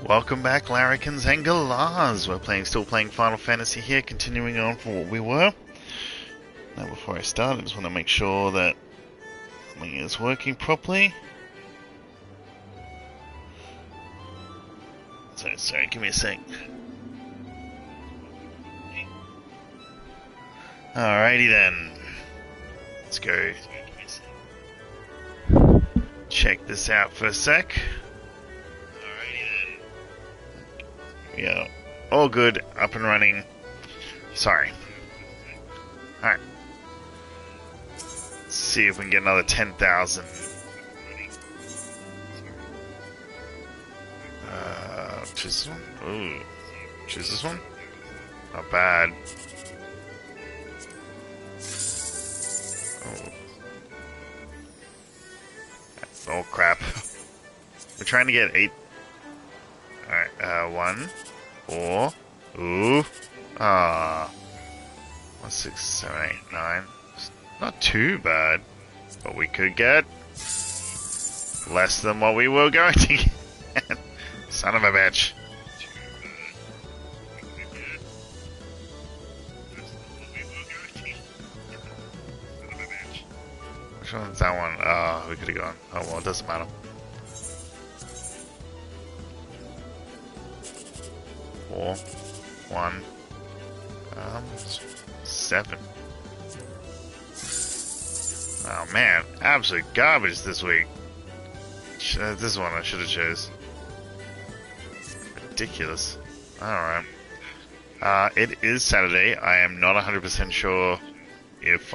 Welcome back, Larrikins and Galahs. We're still playing Final Fantasy here, continuing on from what we were. Now, before I start, I just want to make sure that something is working properly. Sorry, give me a sec. Alrighty then. Let's go check this out for a sec. Yeah, all good, up and running. Sorry. Alright. Let's see if we can get another 10,000. Choose this one? Ooh. Choose this one? Not bad. Oh crap. We're trying to get 8. Alright, 1, 4. Ooh. 1, 6, 7, 8, 9. Not too bad. But we could get less than what we were going to get. Son of a bitch. Which one's that one? Oh, we could have gone. Oh well, it doesn't matter. 4, 1, 7. Oh man, absolute garbage this week. This one I should have chose. Ridiculous. Alright. It is Saturday. I am not 100% sure if,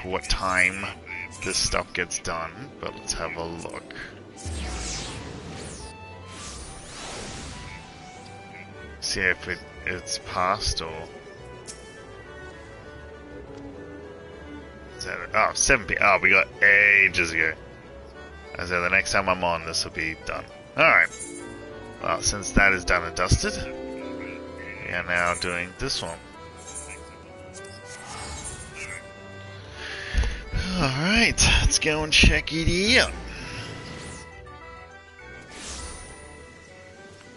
what time this stuff gets done, but let's have a look. See if it's passed or... Oh, 7 p.m. Oh, we got ages ago. So the next time I'm on, this will be done. Alright. Well, since that is done and dusted, we are now doing this one. Alright, let's go and check it out.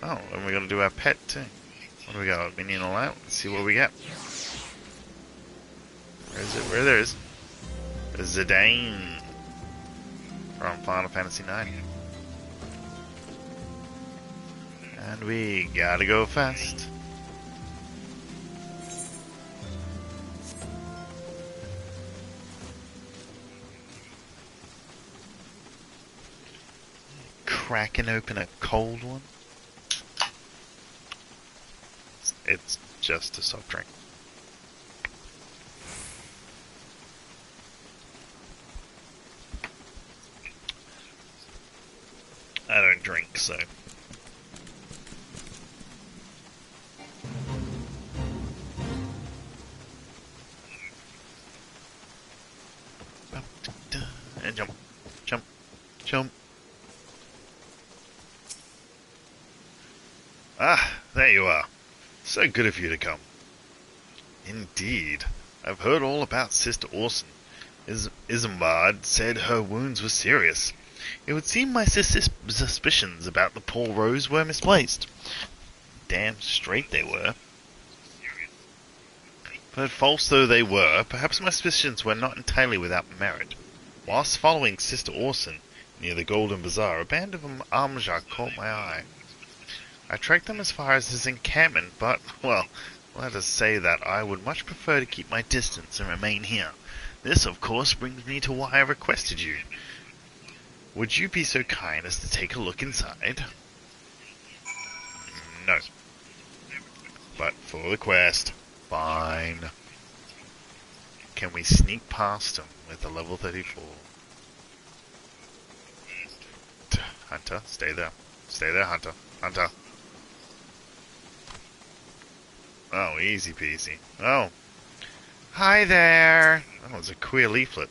Oh, and we're gonna do our pet too. What do we got? Minion all out? Let's see what we get. Where is it? Where there is? Zidane from Final Fantasy IX. And we gotta go fast. Cracking open a cold one. It's just a soft drink. I don't drink, so... And jump, jump, jump. Ah, there you are. So good of you to come. Indeed. I've heard all about Sister Orson. Isambard said her wounds were serious. It would seem my suspicions about the poor Rose were misplaced. Damn straight they were. But false though they were, perhaps my suspicions were not entirely without merit. Whilst following Sister Orson near the Golden Bazaar, a band of Amjak caught my eye. I tracked them as far as his encampment, but, well, let us say that I would much prefer to keep my distance and remain here. This, of course, brings me to why I requested you. Would you be so kind as to take a look inside? No. But for the quest, fine. Can we sneak past him with a level 34? Hunter, stay there. Stay there, Hunter. Hunter. Oh, easy peasy. Oh. Hi there! Oh, it's a queer leaflet.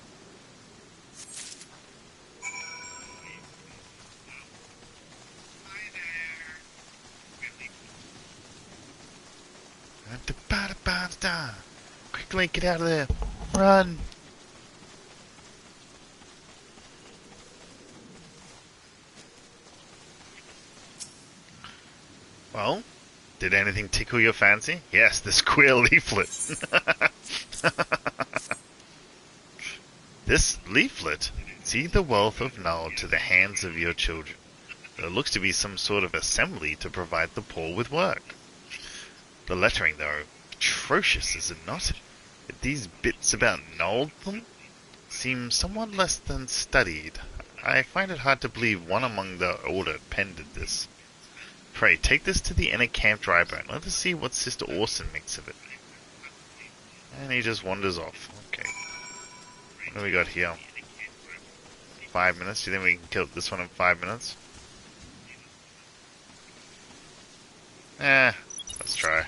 Quickly, get out of there. Run. Well, did anything tickle your fancy? Yes, this queer leaflet. This leaflet? See the wealth of knowledge to the hands of your children. There looks to be some sort of assembly to provide the poor with work. The lettering, though, atrocious, is it not? These bits about Noldtham seem somewhat less than studied. I find it hard to believe one among the order penned this. Pray, take this to the inner camp driver and let us see what Sister Orson makes of it. And he just wanders off. Okay. What do we got here? 5 minutes? Do you think we can kill this one in 5 minutes? Let's try.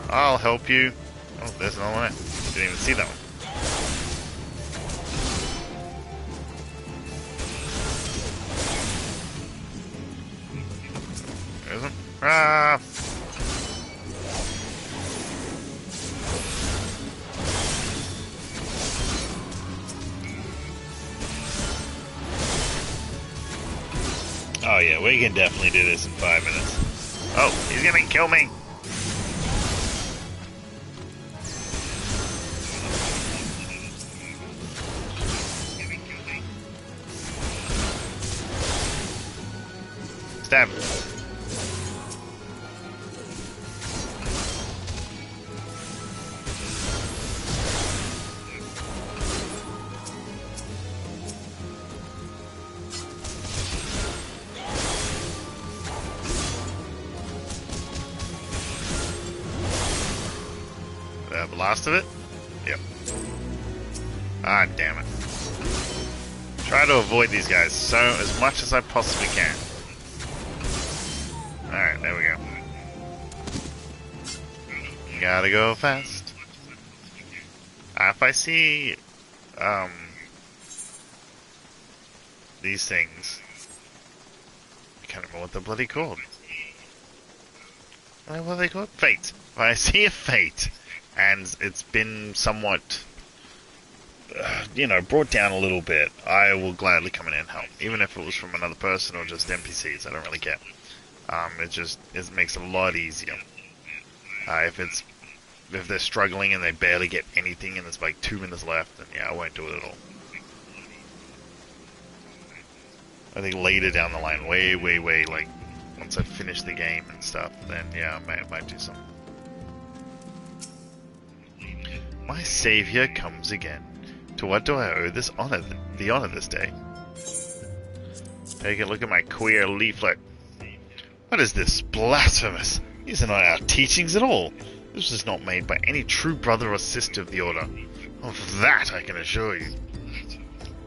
I'll help you. Oh, there's another one. Didn't even see that one. There's one. Ah! Oh yeah, we can definitely do this in 5 minutes. Oh, he's gonna kill me! Stab him. The last of it? Yep. Ah, damn it. Try to avoid these guys so as much as I possibly can. Alright, there we go. Gotta go fast. If I see these things, I can't remember what they're bloody called. What are they called? Fate. If I see a fate, and it's been somewhat, brought down a little bit, I will gladly come in and help. Even if it was from another person or just NPCs, I don't really care. It makes it a lot easier. If they're struggling and they barely get anything and there's like 2 minutes left, then yeah, I won't do it at all. I think later down the line, way, like, once I finish the game and stuff, then yeah, I might do something. My savior comes again. To what do I owe this honor, the honor this day? Take a look at my queer leaflet. What is this? Blasphemous! These are not our teachings at all. This was not made by any true brother or sister of the order. Of that I can assure you.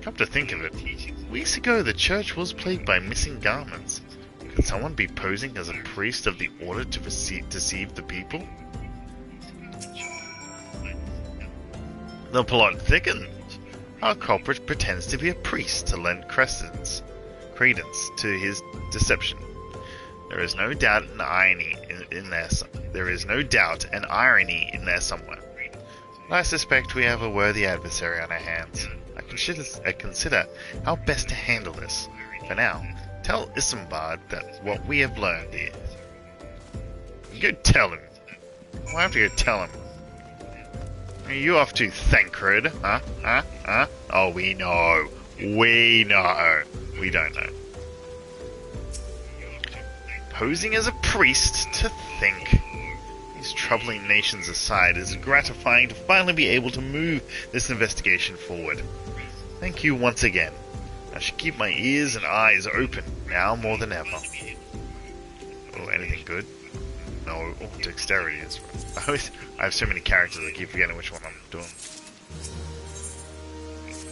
Come to think of it, weeks ago the church was plagued by missing garments. Could someone be posing as a priest of the order to deceive the people? The plot thickens. Our culprit pretends to be a priest to lend credence to his deception. There is no doubt an irony in there. There is no doubt an irony in there somewhere. But I suspect we have a worthy adversary on our hands. I consider how best to handle this. For now, tell Isambard that what we have learned here. Go tell him. I have to go tell him. Are you off to Thancred? Huh? Oh, we know. We know. We don't know. Posing as a priest, to think. These troubling nations aside, it is gratifying to finally be able to move this investigation forward. Thank you once again. I should keep my ears and eyes open, now more than ever. Oh, anything good? No, dexterity is... I have so many characters, I keep forgetting which one I'm doing.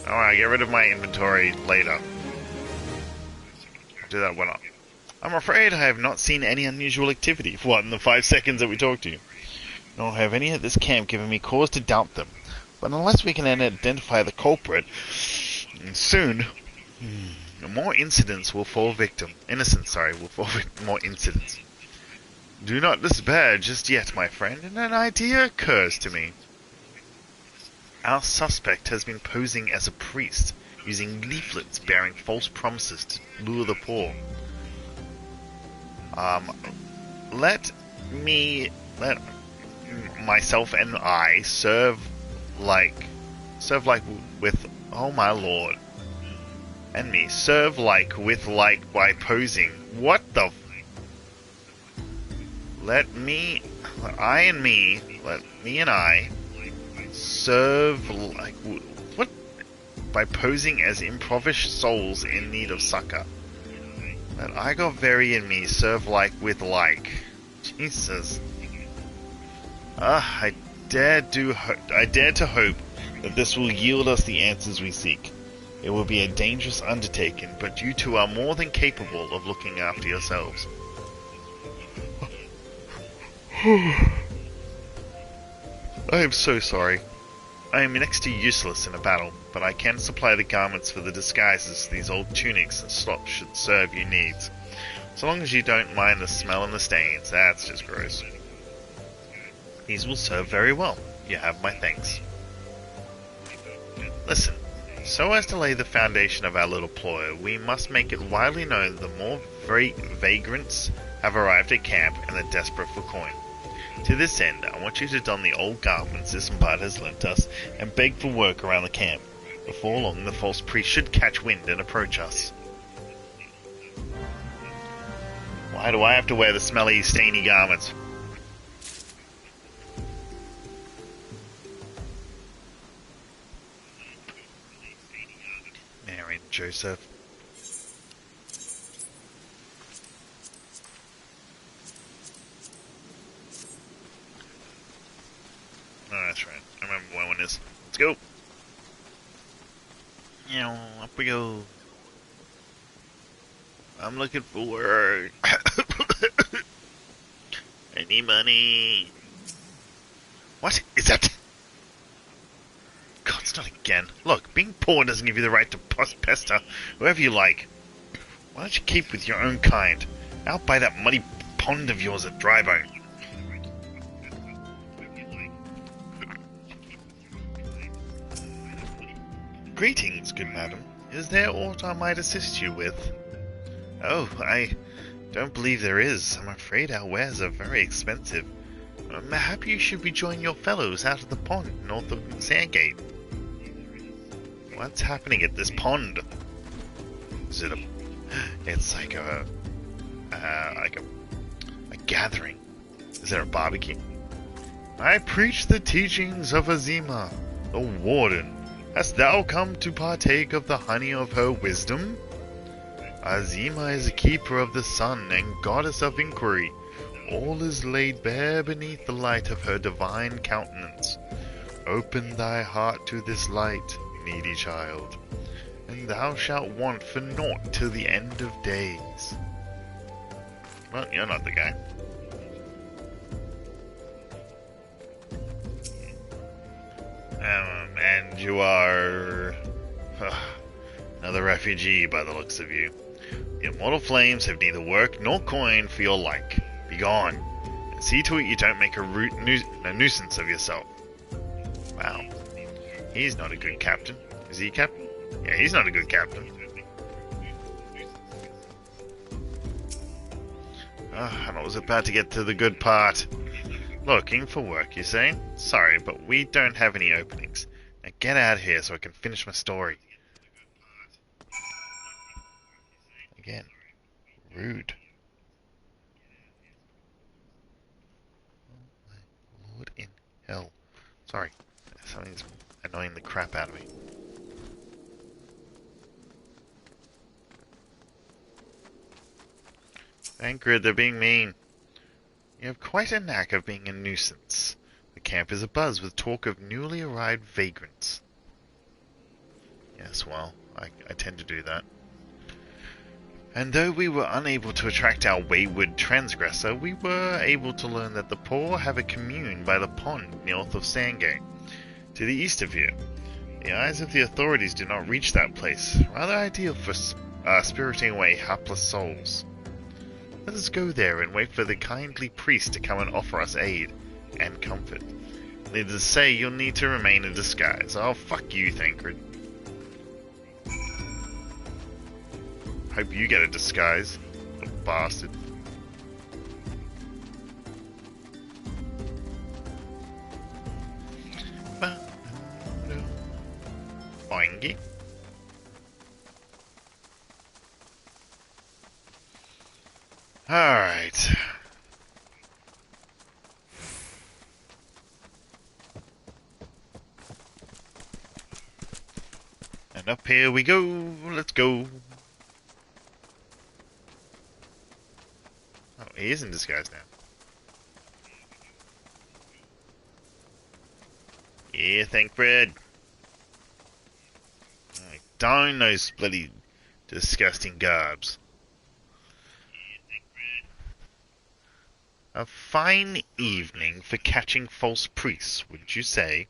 Alright, get rid of my inventory later. Do that when I'm afraid I have not seen any unusual activity, what, in the 5 seconds that we talked to you. Nor have any at this camp given me cause to doubt them. But unless we can identify the culprit, soon, more incidents will fall victim. More incidents. Do not despair just yet, my friend, and an idea occurs to me. Our suspect has been posing as a priest, using leaflets bearing false promises to lure the poor. Let myself and I serve with, oh my lord, and me serve with by posing. What the? Let me and I serve what? By posing as impoverished souls in need of succor. Let I got very in me serve with Jesus. I dare to hope that this will yield us the answers we seek. It will be a dangerous undertaking, but you two are more than capable of looking after yourselves. I am so sorry. I am next to useless in a battle, but I can supply the garments for the disguises these old tunics and slops should serve your needs. So long as you don't mind the smell and the stains, that's just gross. These will serve very well. You have my thanks. Listen, so as to lay the foundation of our little ploy, we must make it widely known that the more vagrants have arrived at camp and are desperate for coin. To this end, I want you to don the old garments this bard has lent us and beg for work around the camp. Before long, the false priest should catch wind and approach us. Why do I have to wear the smelly, stainy garments? Mary and Joseph. Oh, that's right. I remember where one is. Let's go. Yeah, up we go. I'm looking for work. I need money. What is that? God, it's not again. Look, being poor doesn't give you the right to pester whoever you like. Why don't you keep with your own kind? Out by that muddy pond of yours at Drybone. Greetings, good madam. Is there aught I might assist you with? Oh, I don't believe there is. I'm afraid our wares are very expensive. Mayhap you should rejoin your fellows out of the pond north of Sandgate. What's happening at this pond? Is it it's like a gathering. Is there a barbecue? I preach the teachings of Azima, the warden. Hast thou come to partake of the honey of her wisdom? Azima is a keeper of the sun and goddess of inquiry. All is laid bare beneath the light of her divine countenance. Open thy heart to this light, needy child, and thou shalt want for naught till the end of days. Well, you're not the guy. And you are another refugee by the looks of you. The immortal flames have neither work nor coin for your like. Begone, and see to it you don't make a nuisance of yourself. Wow. He's not a good captain. Is he captain? Yeah, he's not a good captain. I was about to get to the good part. Looking for work, you say? Sorry, but we don't have any openings. Now get out of here so I can finish my story. Again. Rude. Oh my lord in hell. Sorry. Something's annoying the crap out of me. Thancred, they're being mean. You have quite a knack of being a nuisance. The camp is abuzz with talk of newly arrived vagrants. Yes, well, I tend to do that. And though we were unable to attract our wayward transgressor, we were able to learn that the poor have a commune by the pond north of Sandgate, to the east of here. The eyes of the authorities do not reach that place, rather ideal for spiriting away hapless souls. Let us go there and wait for the kindly priest to come and offer us aid and comfort. Needless to say, you'll need to remain in disguise. Oh, fuck you, Thancred. Hope you get a disguise, little bastard. Boingy. Alright. And up here we go. Let's go. Oh, he is in disguise now. Yeah, Thancred. Darn those bloody disgusting garbs. A fine evening for catching false priests, wouldn't you say?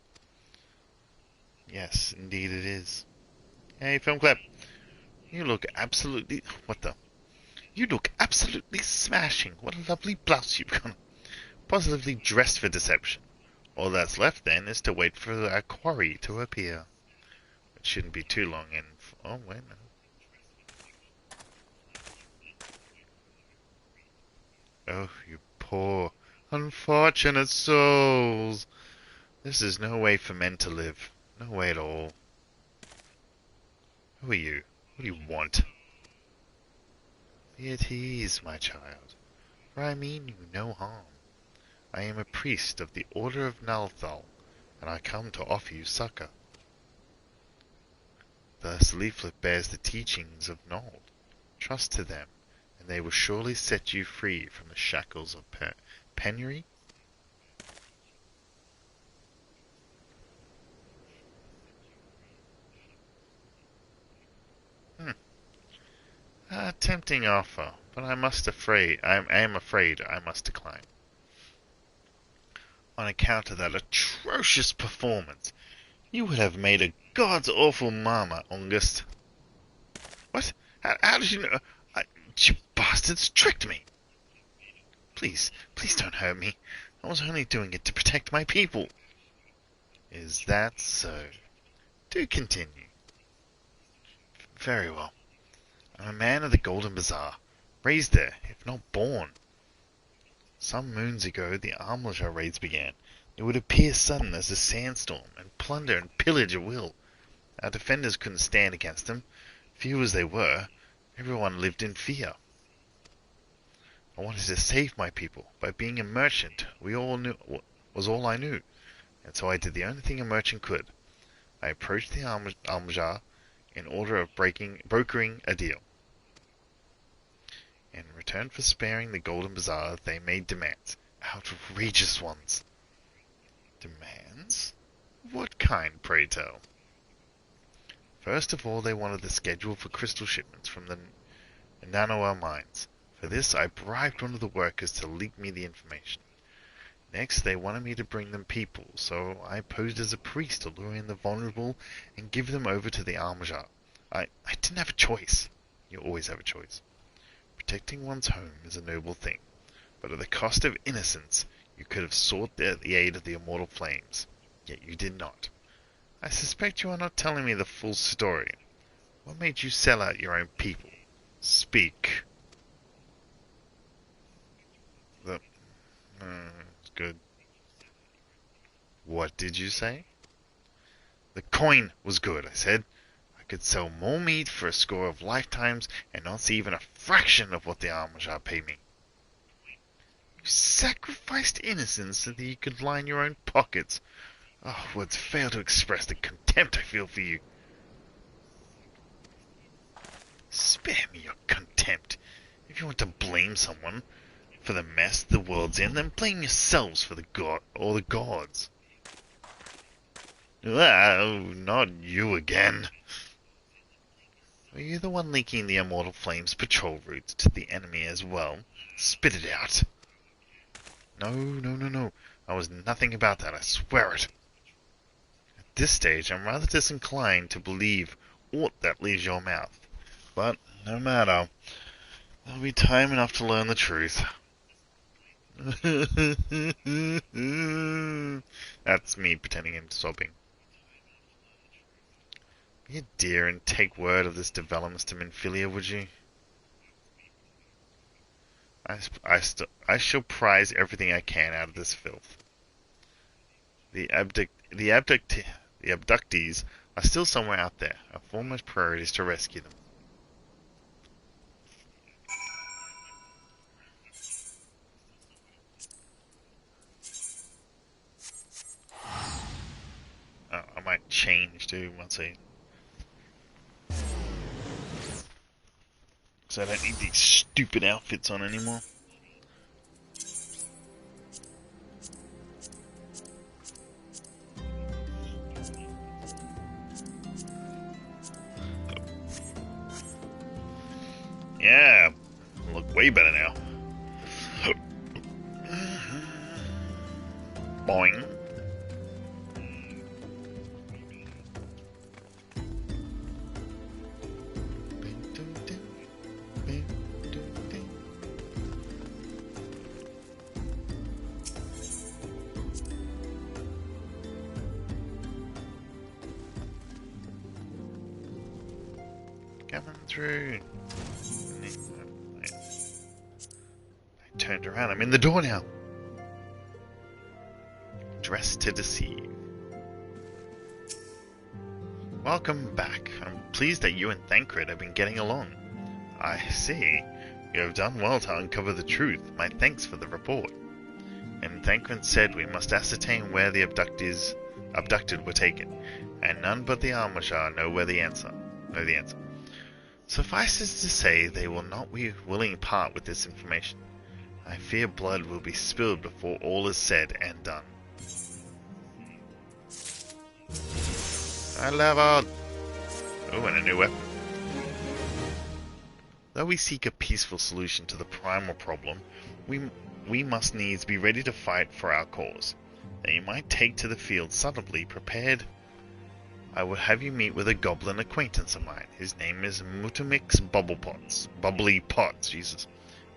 Yes, indeed it is. Hey, Film Clip. You look absolutely... What the... You look absolutely smashing. What a lovely blouse you've got. Positively dressed for deception. All that's left, then, is to wait for our quarry to appear. It shouldn't be too long, and... Oh, wait a minute. Oh, you poor, unfortunate souls. This is no way for men to live. No way at all. Who are you? What do you want? Be at ease, my child, for I mean you no harm. I am a priest of the Order of Nalthal, and I come to offer you succor. This leaflet bears the teachings of Nald. Trust to them, and they will surely set you free from the shackles of penury. A tempting offer, but I am afraid I must decline. On account of that atrocious performance, you would have made a god's awful mama, August. What? How did you know? You bastards tricked me. Please don't hurt me. I was only doing it to protect my people. Is that so? Do continue. Very well. I'm a man of the Golden Bazaar, raised there, if not born. Some moons ago, the Almulja raids began. They would appear sudden as a sandstorm, and plunder and pillage at will. Our defenders couldn't stand against them. Few as they were, everyone lived in fear. I wanted to save my people by being a merchant. Was all I knew, and so I did the only thing a merchant could. I approached the Almulja in order of brokering a deal. In return for sparing the Golden Bazaar, they made demands. Outrageous ones. Demands? What kind, pray tell? First of all, they wanted the schedule for crystal shipments from the Nanoa mines. For this, I bribed one of the workers to leak me the information. Next, they wanted me to bring them people, so I posed as a priest to lure in the vulnerable and give them over to the Almulja. I didn't have a choice. You always have a choice. Protecting one's home is a noble thing, but at the cost of innocence, you could have sought the aid of the immortal flames, yet you did not. I suspect you are not telling me the full story. What made you sell out your own people? Speak. Good. What did you say? The coin was good, I said. I could sell more meat for a score of lifetimes and not see even a fraction of what the Almulja pay me. You sacrificed innocence so that you could line your own pockets. Oh, words fail to express the contempt I feel for you. Spare me your contempt. If you want to blame someone for the mess the world's in, then blame yourselves for the gods. Oh, not you again. Were you the one leaking the Immortal Flames patrol routes to the enemy as well? Spit it out. No. I was nothing about that, I swear it. At this stage, I'm rather disinclined to believe aught that leaves your mouth. But, no matter. There'll be time enough to learn the truth. That's me pretending I'm sobbing. Be a dear and take word of this development to Minfilia, would you? I shall prize everything I can out of this filth. The abductees are still somewhere out there. Our foremost priority is to rescue them. Oh, I might change too once so I don't need these stupid outfits on anymore. Yeah, look way better now. Boing. Coming through. I turned around. I'm in the door now. Dressed to deceive. Welcome back. I'm pleased that you and Thancred have been getting along. I see. You have done well to uncover the truth. My thanks for the report. And Thancred said we must ascertain where the abducted were taken, and none but the Almajar know the answer. Suffice it to say, they will not be willing to part with this information. I fear blood will be spilled before all is said and done. I leveled! Oh, and a new weapon. Though we seek a peaceful solution to the primal problem, we must needs be ready to fight for our cause. That you might take to the field subtly prepared, I would have you meet with a goblin acquaintance of mine. His name is Mutamix Bubbly Pots, Jesus,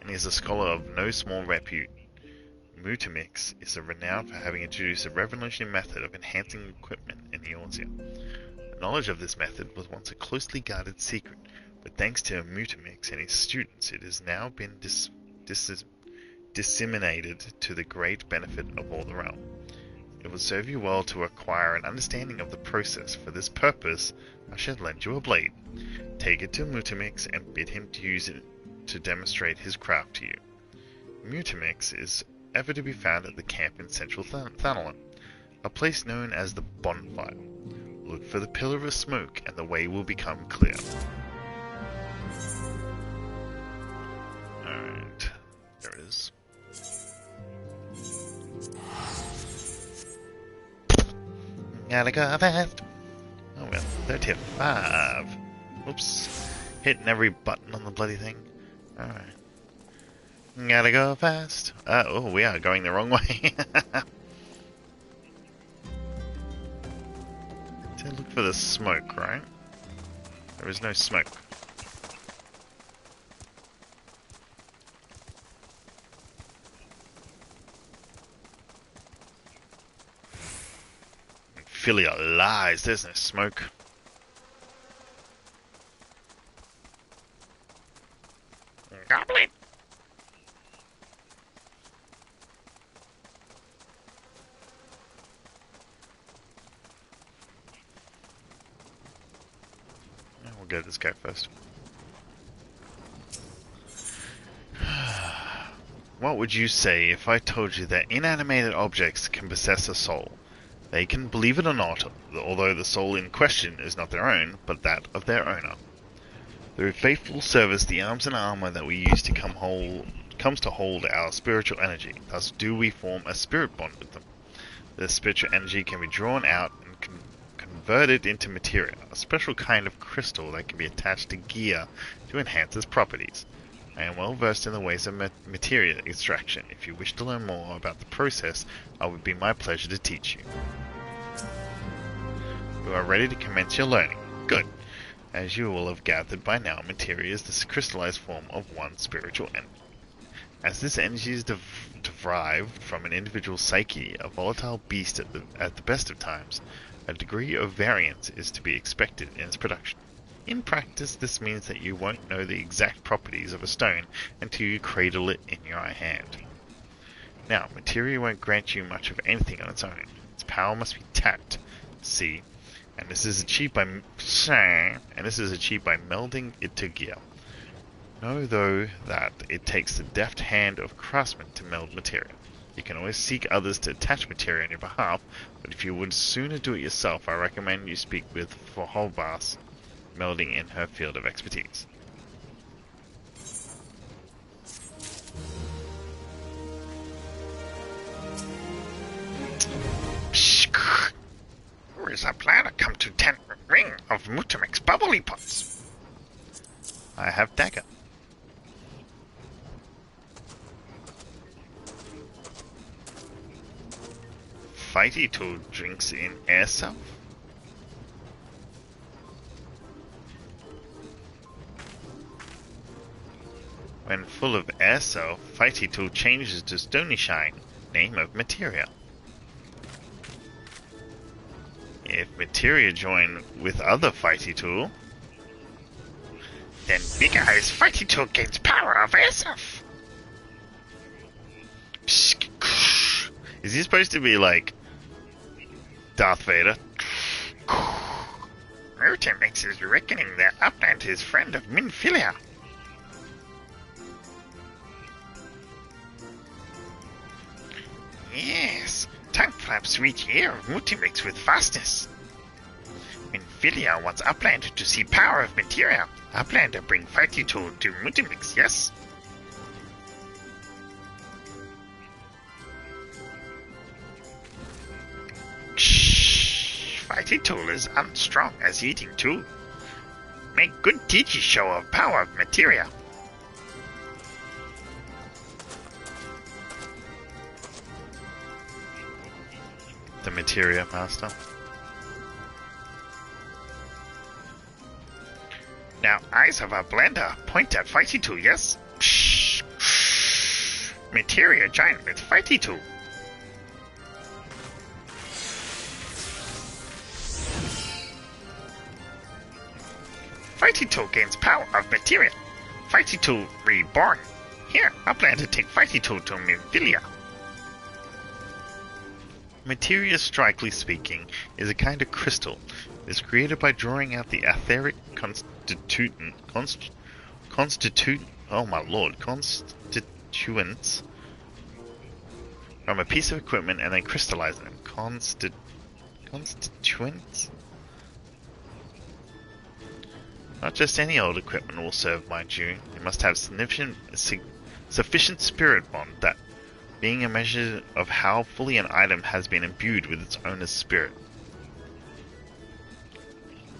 and he is a scholar of no small repute. Mutamix is renowned for having introduced a revolutionary method of enhancing equipment in Eorzea. The knowledge of this method was once a closely guarded secret, but thanks to Mutamix and his students, it has now been disseminated to the great benefit of all the realm. It would serve you well to acquire an understanding of the process. For this purpose, I shall lend you a blade. Take it to Mutamix and bid him to use it to demonstrate his craft to you. Mutamix is ever to be found at the camp in central Thanalan, a place known as the Bonfire. Look for the pillar of smoke and the way will become clear. Alright, there it is. Gotta go fast. Oh, we're 35. Oops. Hitting every button on the bloody thing. Alright. Gotta go fast. Oh, we are going the wrong way. So look for the smoke, right? There is no smoke. Filia lies, there's no smoke. Goblin! We'll get this guy first. What would you say if I told you that inanimated objects can possess a soul? They can, believe it or not, although the soul in question is not their own, but that of their owner. Through faithful service, the arms and armor that we use to comes to hold our spiritual energy. Thus do we form a spirit bond with them. This spiritual energy can be drawn out and converted into materia, a special kind of crystal that can be attached to gear to enhance its properties. I am well versed in the ways of materia extraction. If you wish to learn more about the process, it would be my pleasure to teach you. You are ready to commence your learning. Good. As you will have gathered by now, materia is the crystallized form of one spiritual energy. As this energy is derived from an individual psyche, a volatile beast at the best of times, a degree of variance is to be expected in its production. In practice, this means that you won't know the exact properties of a stone until you cradle it in your hand. Now, materia won't grant you much of anything on its own. Its power must be tapped. See, and this is achieved by melding it to gear. Know, though, that it takes the deft hand of a craftsman to meld materia. You can always seek others to attach materia on your behalf, but if you would sooner do it yourself, I recommend you speak with Forholbas, melding in her field of expertise. Who is a planner come to tent ring of Mutamix bubbly pots? I have dagger. Fighty Tool drinks in air self. When full of air self, Fighty Tool changes to Stony Shine, name of materia. If materia join with other Fighty Tool, then Big Eyes Fighty Tool gains power of airself. Is he supposed to be like Darth Vader? Mutamix is reckoning that Upland is friend of Minfilia. Yes, tongue flaps reach ear of Mutamix with fastness. Minfilia wants Upland to see power of materia. Upland to bring Fighty Tool to Mutamix, yes? Fighty Tool is unstrong as eating tool. Make good teachy show of power of materia. The materia master. Now eyes of a blender point at Fighty Tool, yes? Materia giant with Fighty Tool. Fighty Tool gains power of materia. Fighty Tool reborn. Here, I plan to take Fighty Tool to Minfilia. Materia, strictly speaking, is a kind of crystal. It is created by drawing out the etheric constituents from a piece of equipment and then crystallizing them. Constituents? Not just any old equipment will serve, mind you. It must have sufficient spirit bond, that being a measure of how fully an item has been imbued with its owner's spirit.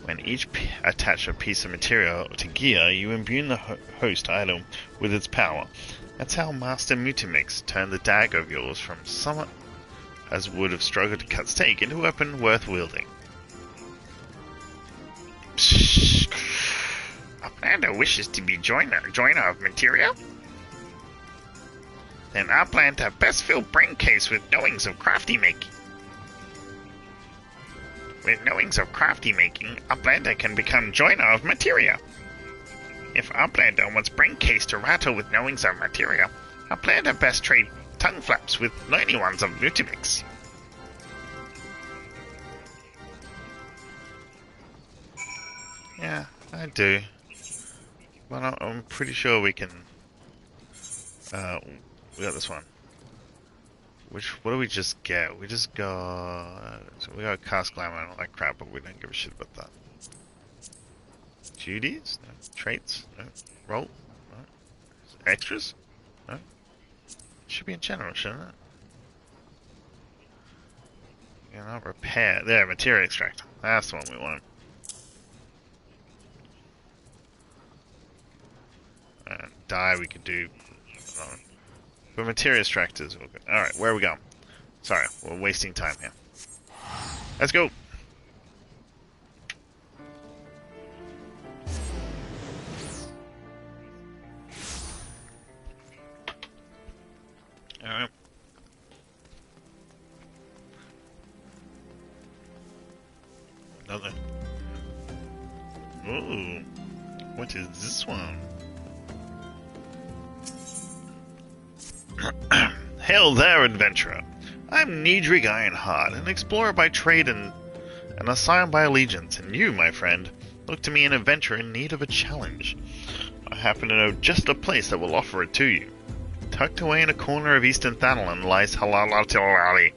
When each attach a piece of material to gear, you imbue the host item with its power. That's how Master Mutamix turned the dagger of yours from someone as would have struggled to cut steak into a weapon worth wielding. Uplander wishes to be joiner of materia? Then Uplander best fill brain case with knowings of crafty making. With knowings of crafty making, Uplander can become joiner of materia. If Uplander wants brain case to rattle with knowings of materia, Uplander best trade tongue flaps with learning ones of Mutamix. Yeah, I do. But I'm pretty sure we can... we got this one. What do we just get? We just got... So we got cast glamour and all that crap, but we don't give a shit about that. Duties? No. Traits? No. Roll? No. Extras? No. Should be in general, shouldn't it? You know, repair. There, material extract. That's the one we want. Die we could do. But material extractors. Alright, where are we going? Sorry, we're wasting time here. Let's go! Alright, other. Ooh, what is this one? Hail there, adventurer. I'm Niedrig Ironheart, an explorer by trade and a scion by allegiance, and you, my friend, look to me an adventurer in need of a challenge. I happen to know just a place that will offer it to you. Tucked away in a corner of eastern Thanalan lies Halalatilali,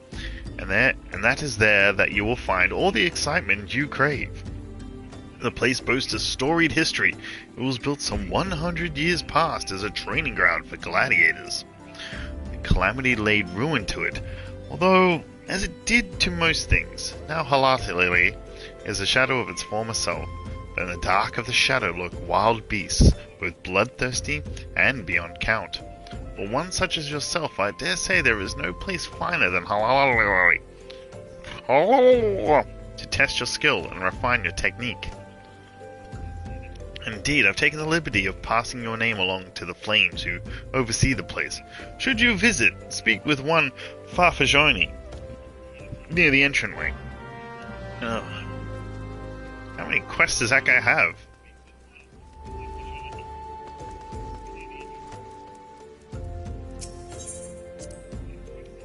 and that is there that you will find all the excitement you crave. The place boasts a storied history. It was built some 100 years past as a training ground for gladiators. The calamity laid ruin to it, although, as it did to most things, now Halalatilali is a shadow of its former self. But in the dark of the shadow lurk wild beasts, both bloodthirsty and beyond count. For one such as yourself, I dare say there is no place finer than Halalatilali to test your skill and refine your technique. Indeed, I've taken the liberty of passing your name along to the Flames who oversee the place. Should you visit, speak with one Farfajoni near the entranceway. Oh. How many quests does that guy have?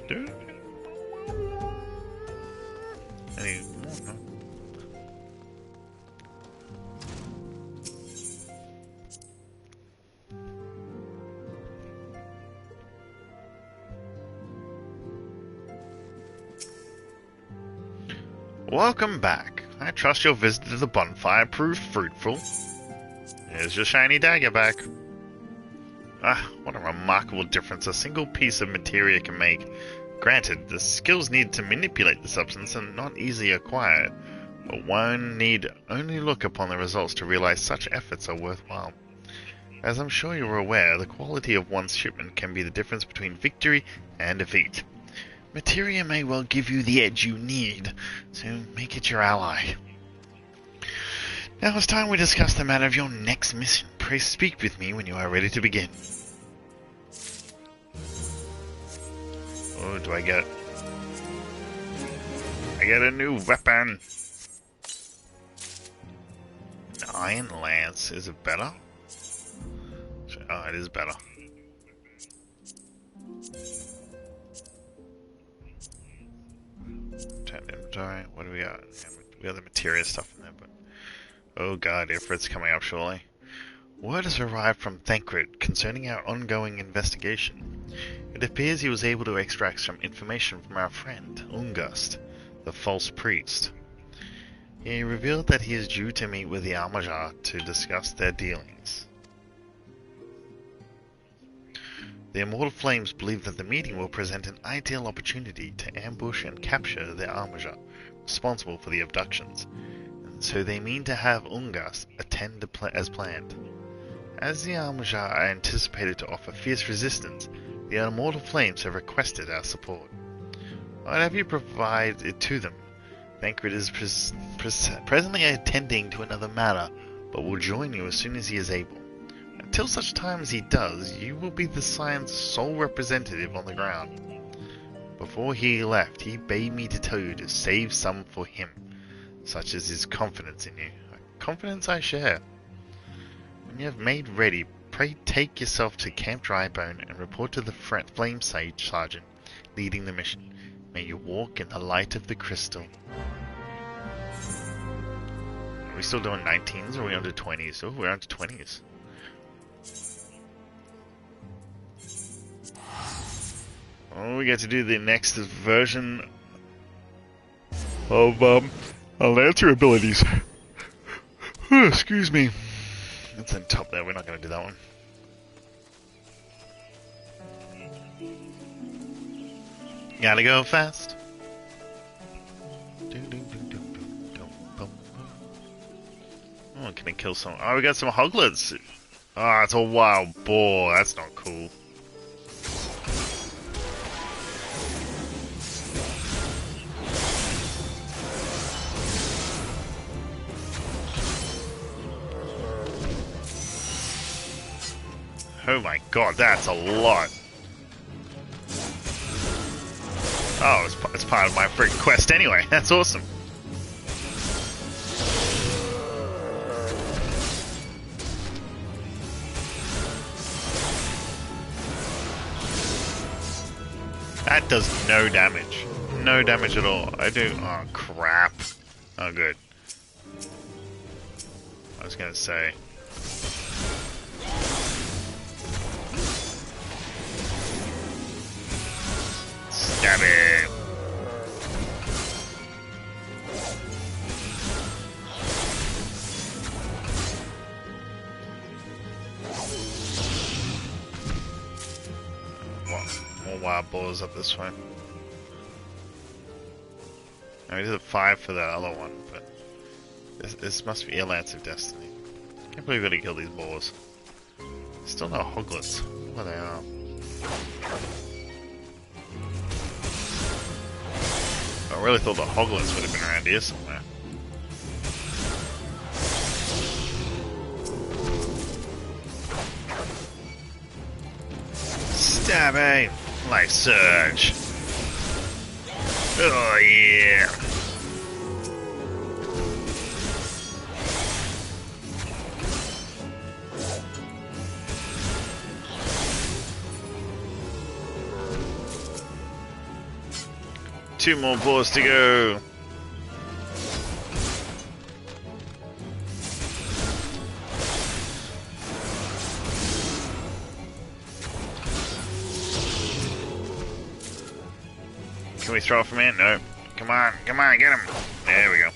Any more? Welcome back. I trust your visit to the bonfire proved fruitful. Here's your shiny dagger back. Ah, what a remarkable difference a single piece of materia can make. Granted, the skills needed to manipulate the substance are not easily acquired, but one need only look upon the results to realize such efforts are worthwhile. As I'm sure you are aware, the quality of one's shipment can be the difference between victory and defeat. Materia may well give you the edge you need, so make it your ally. Now it's time we discuss the matter of your next mission. Pray speak with me when you are ready to begin. Oh, do I get a new weapon. An Iron Lance. Is it better? Oh, it is better. Inventory. What do we got? Yeah, we got the materia stuff in there, but oh god, Ifrit's coming up surely. Word has arrived from Thancred concerning our ongoing investigation. It appears he was able to extract some information from our friend, Ungast, the false priest. He revealed that he is due to meet with the Almajar to discuss their dealings. The Immortal Flames believe that the meeting will present an ideal opportunity to ambush and capture the Almajar responsible for the abductions, and so they mean to have Ungast attend as planned. As the Almajar are anticipated to offer fierce resistance, the Immortal Flames have requested our support. I'd have you provide it to them. Thancred is presently attending to another matter, but will join you as soon as he is able. Until such time as he does, you will be the Scion's sole representative on the ground. Before he left, he bade me to tell you to save some for him. Such is his confidence in you. A confidence I share. When you have made ready, pray take yourself to Camp Drybone and report to the Flame Sage Sergeant leading the mission. May you walk in the light of the crystal. Are we still doing 19s or are we on to 20s? Oh, we're on to 20s. Oh, we get to do the next version of our Lancer abilities. Excuse me. It's on top there, we're not going to do that one. Gotta go fast. Oh, can I kill some? Oh, we got some hoglets. Oh, it's a wild boar. That's not cool. Oh my god, that's a lot. Oh, it's part of my freaking quest anyway. That's awesome. That does no damage. No damage at all. I do... Oh, crap. Oh, good. I was gonna say... Stab it! More wild boars up this way. I did a 5 for that other one, but this must be Lance of Destiny. Can't believe we gotta kill these boars. Still no hoglets. Where they are. I really thought the hoglets would have been around here somewhere. Stabbing! Life surge! Oh yeah! Two more boars to go! Can we throw it from here? No. Come on, get him! There we go.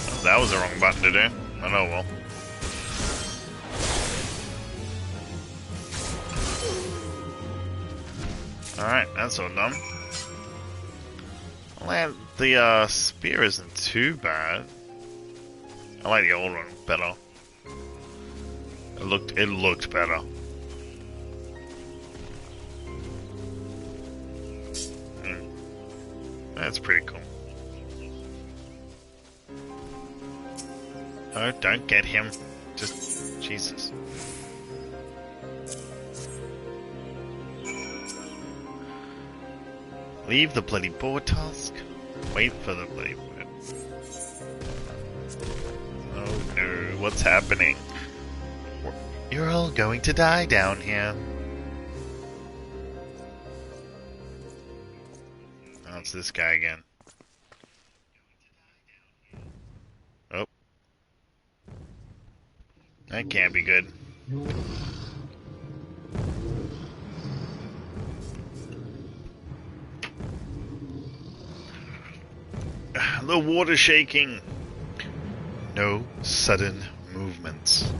Oh, that was the wrong button to do. Oh no, well. Alright, that's all done. Well, the spear isn't too bad. I like the old one better. It looked better. That's pretty cool. Oh, don't get him. Just... Jesus. Leave the bloody boar tusk. Wait for the bloody boar. Oh no, what's happening? You're all going to die down here. Oh, it's this guy again. Oh. That can't be good. The water shaking. No sudden movements.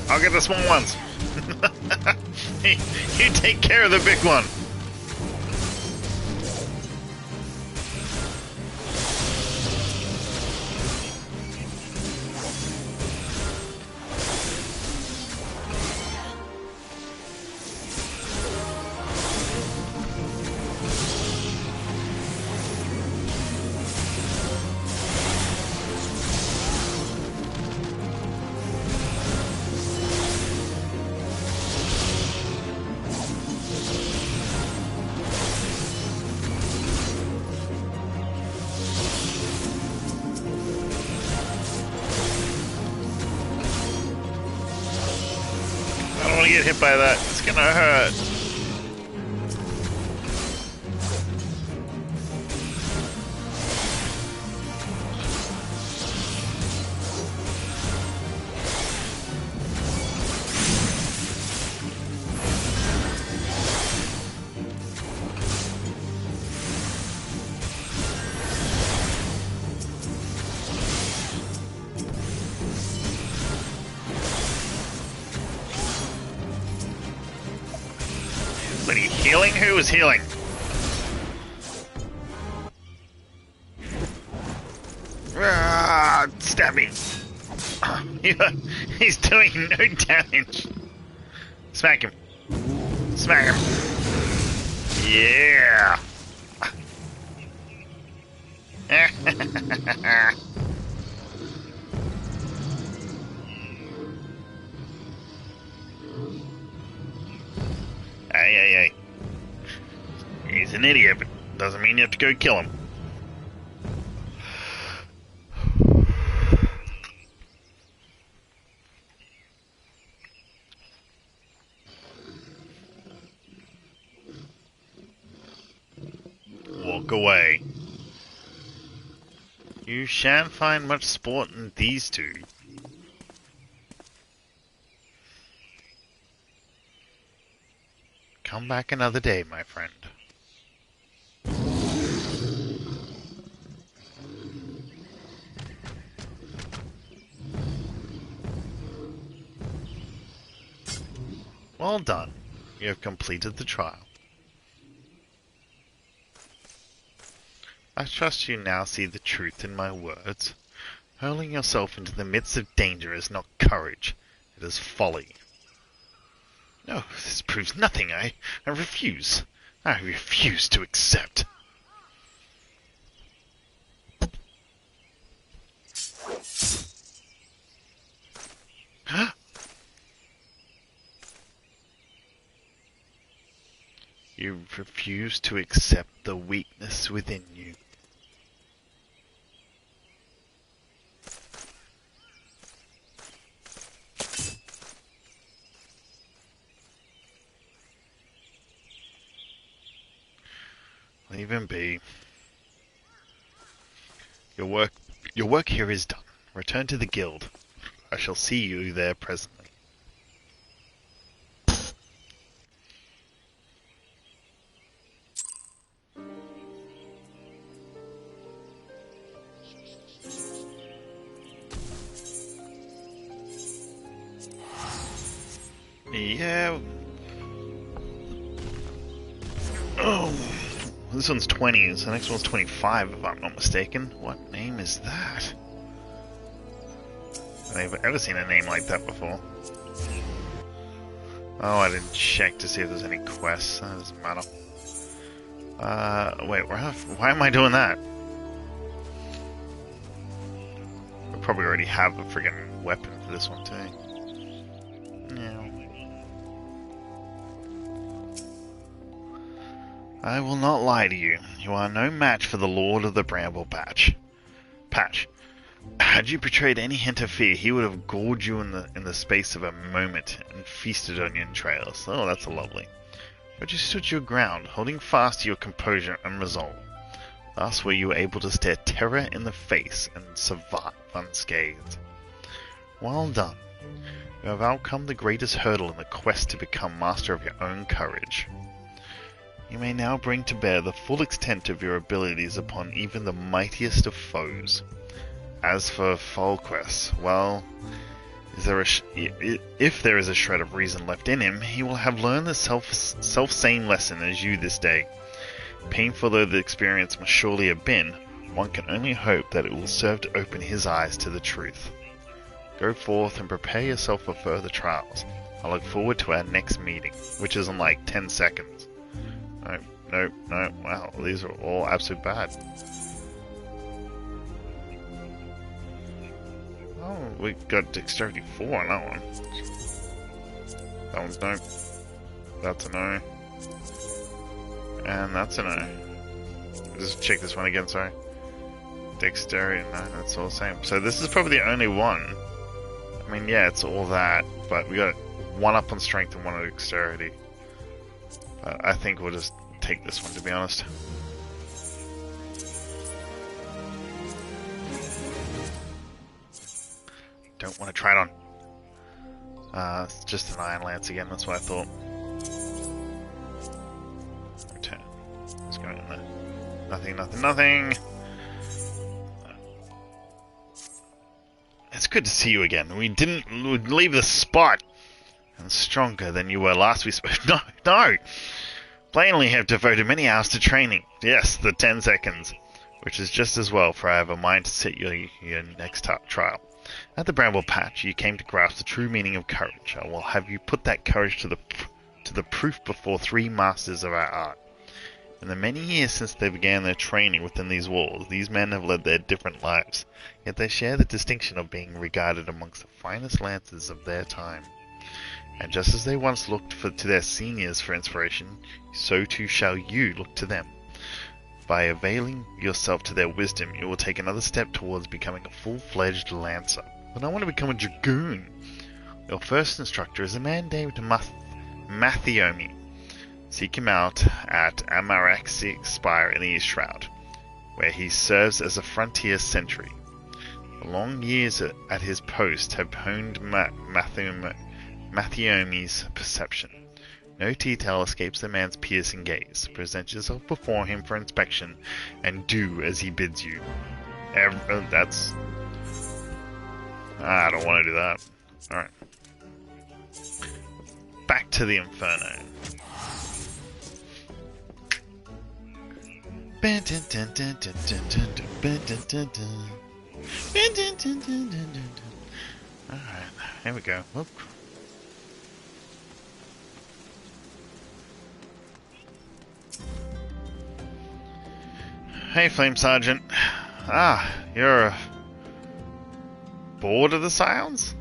I'll get the small ones. You take care of the big one. Get hit by that. It's gonna hurt. But he healing? Who was healing? Ah, stab me. He's doing no damage. Smack him. Smack him. Yeah. Hey. He's an idiot, but doesn't mean you have to go kill him. look away. You shan't find much sport in these two. Come back another day, my friend. Well done. You have completed the trial. I trust you now see the truth in my words. Hurling yourself into the midst of danger is not courage, it is folly. No, this proves nothing. I refuse. I refuse to accept. You refuse to accept the weakness within you. Leave him be. Your work here is done. Return to the guild. I shall see you there presently. Yeah. Oh. This one's 20, so the next one's 25, if I'm not mistaken. What name is that? I've ever seen a name like that before. Oh, I didn't check to see if there's any quests. That doesn't matter. Wait, why am I doing that? I probably already have a friggin' weapon for this one, too. Yeah. I will not lie to you. You are no match for the Lord of the Bramble Patch. Had you betrayed any hint of fear, he would have gored you in the space of a moment and feasted on your entrails. Oh, that's lovely. But you stood your ground, holding fast to your composure and resolve. Thus were you able to stare terror in the face and survive unscathed. Well done. You have overcome the greatest hurdle in the quest to become master of your own courage. You may now bring to bear the full extent of your abilities upon even the mightiest of foes. As for Falquest, well, if there is a shred of reason left in him, he will have learned the self-same lesson as you this day. Painful though the experience must surely have been, one can only hope that it will serve to open his eyes to the truth. Go forth and prepare yourself for further trials. I look forward to our next meeting, which is in like 10 seconds. No, wow, these are all absolute bad. Oh, we got dexterity 4 on that one. That one's no. That's a no. And that's a no. Just check this one again, sorry. Dexterity, no, that's all the same. So this is probably the only one. I mean, yeah, it's all that, but we got 1 up on strength and 1 on dexterity. I think we'll just take this one, to be honest. Don't want to try it on. It's just an Iron Lance again, that's what I thought. Return. What's going on there? Nothing. It's good to see you again. We didn't leave the spot. And stronger than you were last we spoke. No! Plainly have devoted many hours to training. Yes, the 10 seconds. Which is just as well, for I have a mind to set your next trial. At the Bramble Patch, you came to grasp the true meaning of courage. I will have you put that courage to the proof before 3 masters of our art. In the many years since they began their training within these walls, these men have led their different lives, yet they share the distinction of being regarded amongst the finest lancers of their time. And just as they once looked to their seniors for inspiration, so too shall you look to them. By availing yourself to their wisdom, you will take another step towards becoming a full-fledged lancer. But I want to become a dragoon. Your first instructor is a man named Mathiomi. Seek him out at Amarexi Spire in the East Shroud, where he serves as a frontier sentry. The long years at his post have honed Mathiomi's perception. No detail escapes the man's piercing gaze. Present yourself before him for inspection, and do as he bids you. That's... I don't want to do that. Alright. Back to the Inferno. Alright, here we go. Whoop. Hey, Flame Sergeant. Ah, you're bored of the Scions?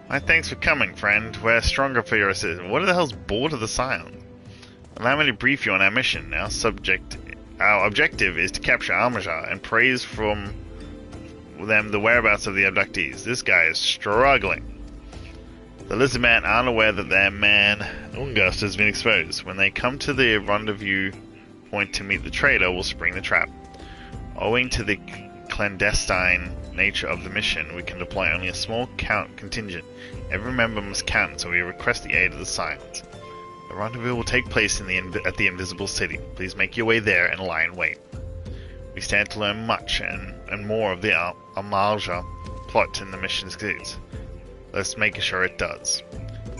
My thanks for coming, friend. We're stronger for your assistance. What the hell's bored of the Scions? Allow me to brief you on our mission. Our objective is to capture Almajar and praise from them the whereabouts of the abductees. This guy is struggling. The Lizardmen aren't aware that their man, Ungust, has been exposed. When they come to the rendezvous point to meet the traitor, we'll spring the trap. Owing to the clandestine nature of the mission, we can deploy only a small contingent. Every member must count, so we request the aid of the Scions. The rendezvous will take place at the Invisible City. Please make your way there and lie in wait. We stand to learn much and more of the Almajar plot in the mission succeeds. Let's make sure it does.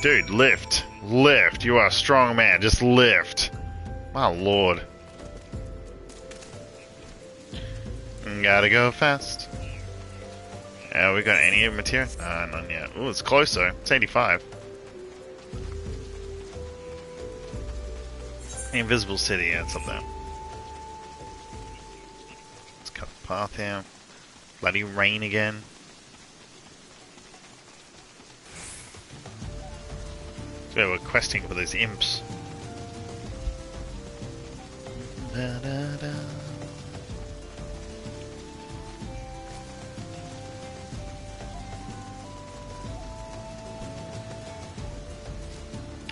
Dude, lift! Lift! You are a strong man, just lift! My lord. Gotta go fast. We got any material? None yet. Ooh, it's close though. It's 85. The Invisible City, yeah, it's up there. Let's cut the path here. Bloody rain again. So we're questing for those imps. Da, da, da.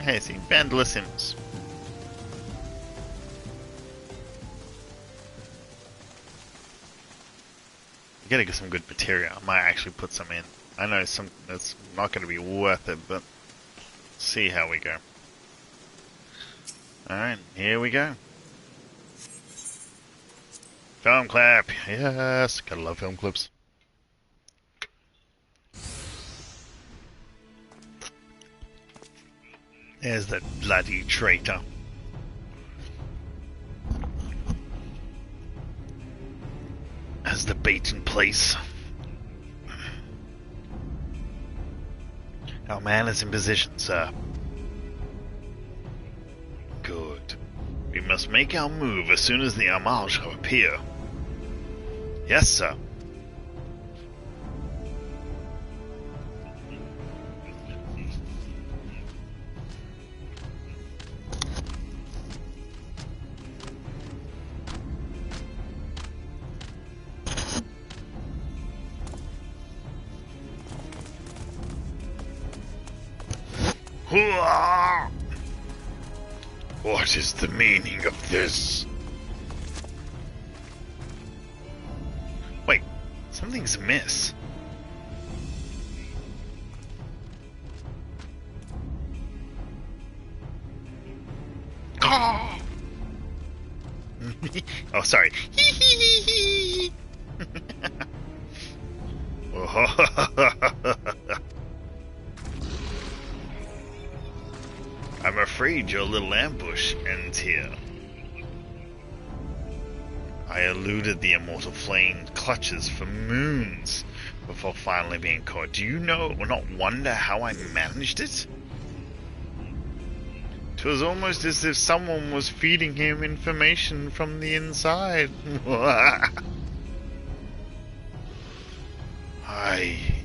Hey, see, Vandalus imps. You gotta get some good materia. I might actually put some in. I know some that's not gonna be worth it, but see how we go. Alright, here we go. Film clip! Yes! Gotta love film clips. There's that bloody traitor. Has the bait in place. Our man is in position, sir. Good. We must make our move as soon as the Almajar appear. Yes, sir. What is the meaning of this? Wait, something's amiss. Oh, oh sorry. I'm afraid your little ambush ends here. I eluded the immortal flame clutches for moons before finally being caught. Do you not wonder how I managed it? 'Twas almost as if someone was feeding him information from the inside.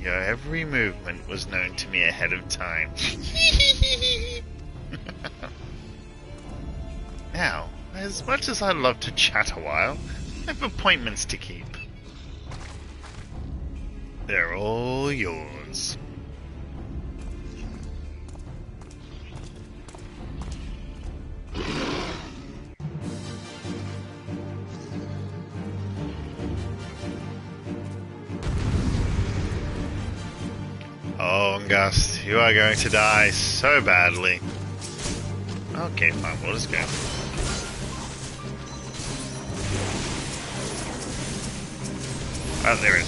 Your every movement was known to me ahead of time. Now, as much as I'd love to chat a while, I have appointments to keep. They're all yours. Stormgust. You are going to die so badly. Okay, fine, we'll just go. Oh, there it is.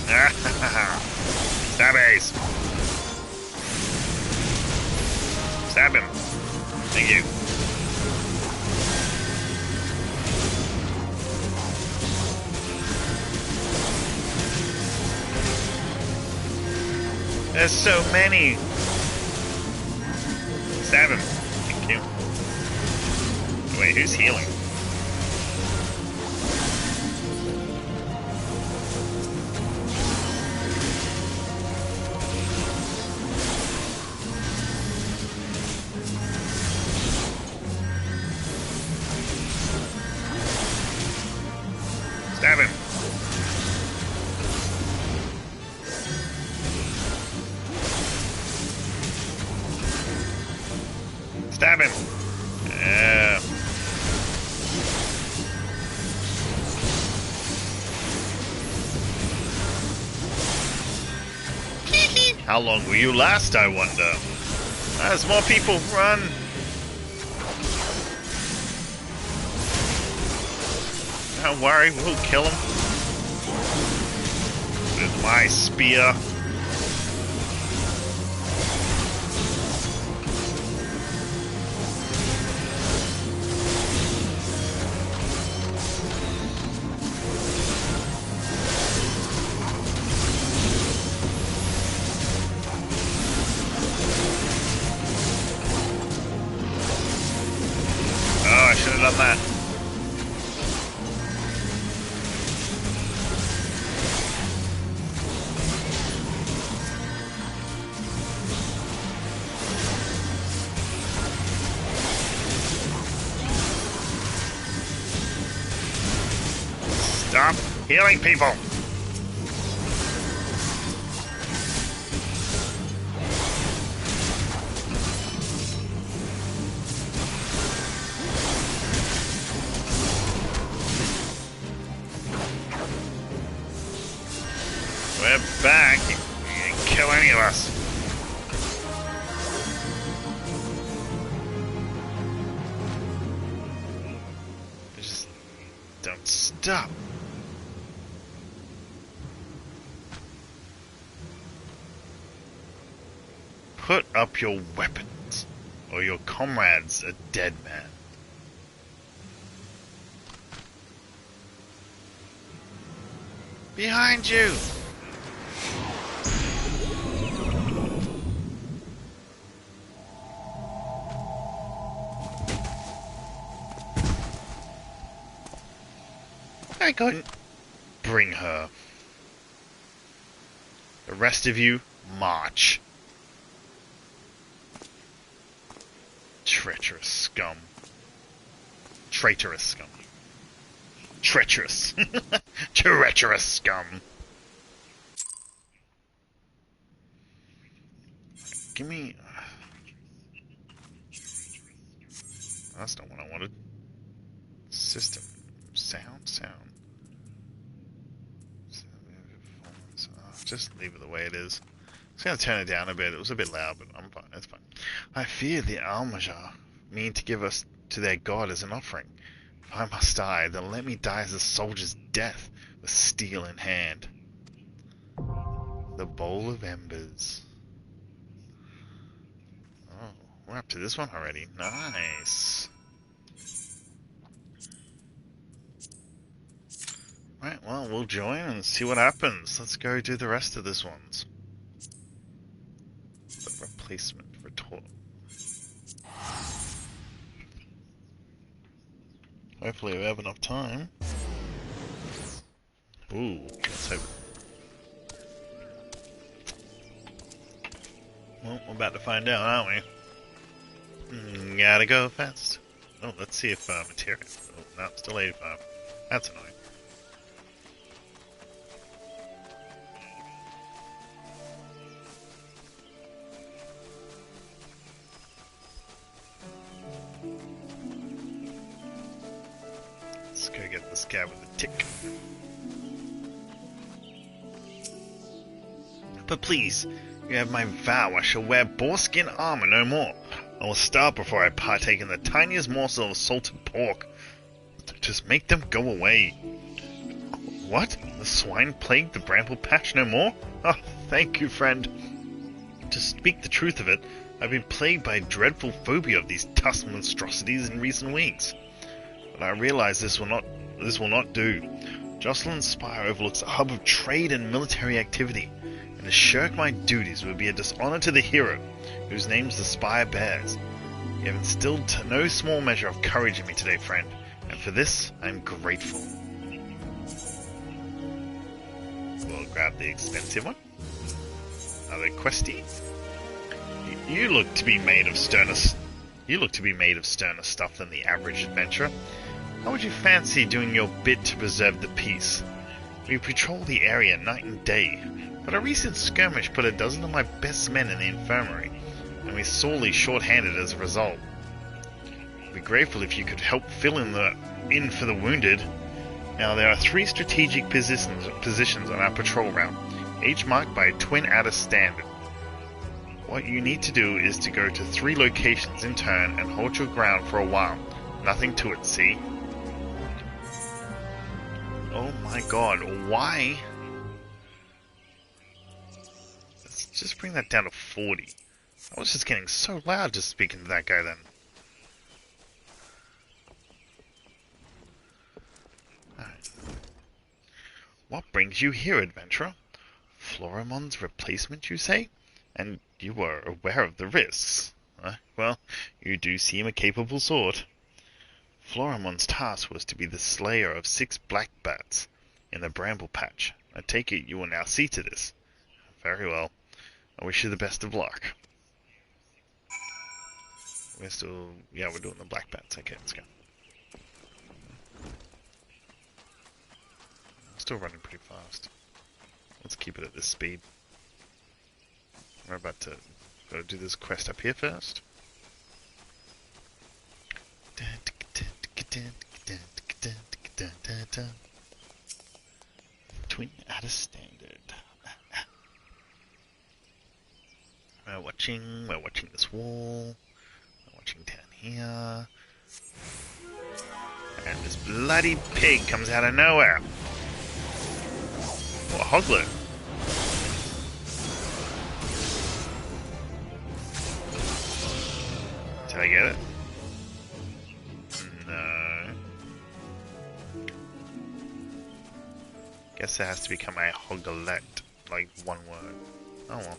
Stab Ace! Stab him. Thank you. There's so many! Stab him. Thank you. Wait, who's healing? Stab him. Stab him. Yeah. How long will you last, I wonder? As more people run. Don't worry, we'll kill him. With my spear. Oh, I should have done that. Stop healing people! We're back. You didn't kill any of us. They just don't stop. Put up your weapons, or your comrade's a dead man. Behind you! I couldn't bring her. The rest of you, march. Treacherous scum. Traitorous scum. Treacherous. Treacherous scum. Give me... That's not what I wanted. System. Sound. Just leave it the way it is. I'm just going to turn it down a bit. It was a bit loud, but I'm fine. It's fine. I fear the Almajar mean to give us to their god as an offering. If I must die, then let me die as a soldier's death, with steel in hand. The Bowl of Embers. Oh, we're up to this one already. Nice. Right, well, we'll join and see what happens. Let's go do the rest of this ones. The replacement retort. Hopefully we have enough time. Ooh, let's hope. Well, we're about to find out, aren't we? Gotta go fast. Oh, let's see if material. Oh, no, still 85. That's annoying. Let's go get this guy with the tick. But please, You have my vow I shall wear boarskin armor no more. I will starve before I partake in the tiniest morsel of salted pork. Just make them go away. What? The swine plague the bramble patch no more? Oh, thank you, friend. To speak the truth of it, I've been plagued by a dreadful phobia of these tusk monstrosities in recent weeks. But I realize this will not do. Jocelyn's Spire overlooks a hub of trade and military activity, and to shirk my duties would be a dishonor to the hero, whose names the Spire bears. You have instilled no small measure of courage in me today, friend, and for this I am grateful. We'll grab the expensive one. Another questy. You look to be made of sterner stuff than the average adventurer. How would you fancy doing your bit to preserve the peace? We patrol the area night and day, but a recent skirmish put a dozen of my best men in the infirmary, and we're sorely short-handed as a result. I'd be grateful if you could help fill in for the wounded. Now, there are 3 strategic positions on our patrol route, each marked by a twin outer standard. What you need to do is to go to 3 locations in turn and hold your ground for a while. Nothing to it, see? Oh my god, why? Let's just bring that down to 40. I was just getting so loud just speaking to that guy then. Alright. What brings you here, adventurer? Floramon's replacement, you say? And you were aware of the risks. Well, you do seem a capable sort. Floramon's task was to be the slayer of 6 black bats in the bramble patch. I take it you will now see to this. Very well. I wish you the best of luck. We're still... yeah, we're doing the black bats. Okay, let's go. Still running pretty fast. Let's keep it at this speed. We're about to go do this quest up here first. Twin at a standard. We're watching this wall. We're watching down here. And this bloody pig comes out of nowhere. What a hoglet. Did I get it? No. Guess it has to become a hoglet, like one word. Oh well.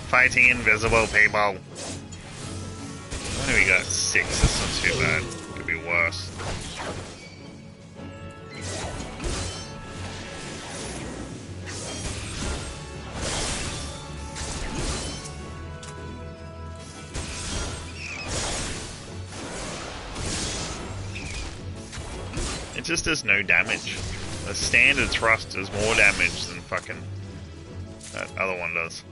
Fighting invisible people. What do we got? 6. That's not too bad. Could be worse. It just does no damage. The standard thrust does more damage than fucking that other one does.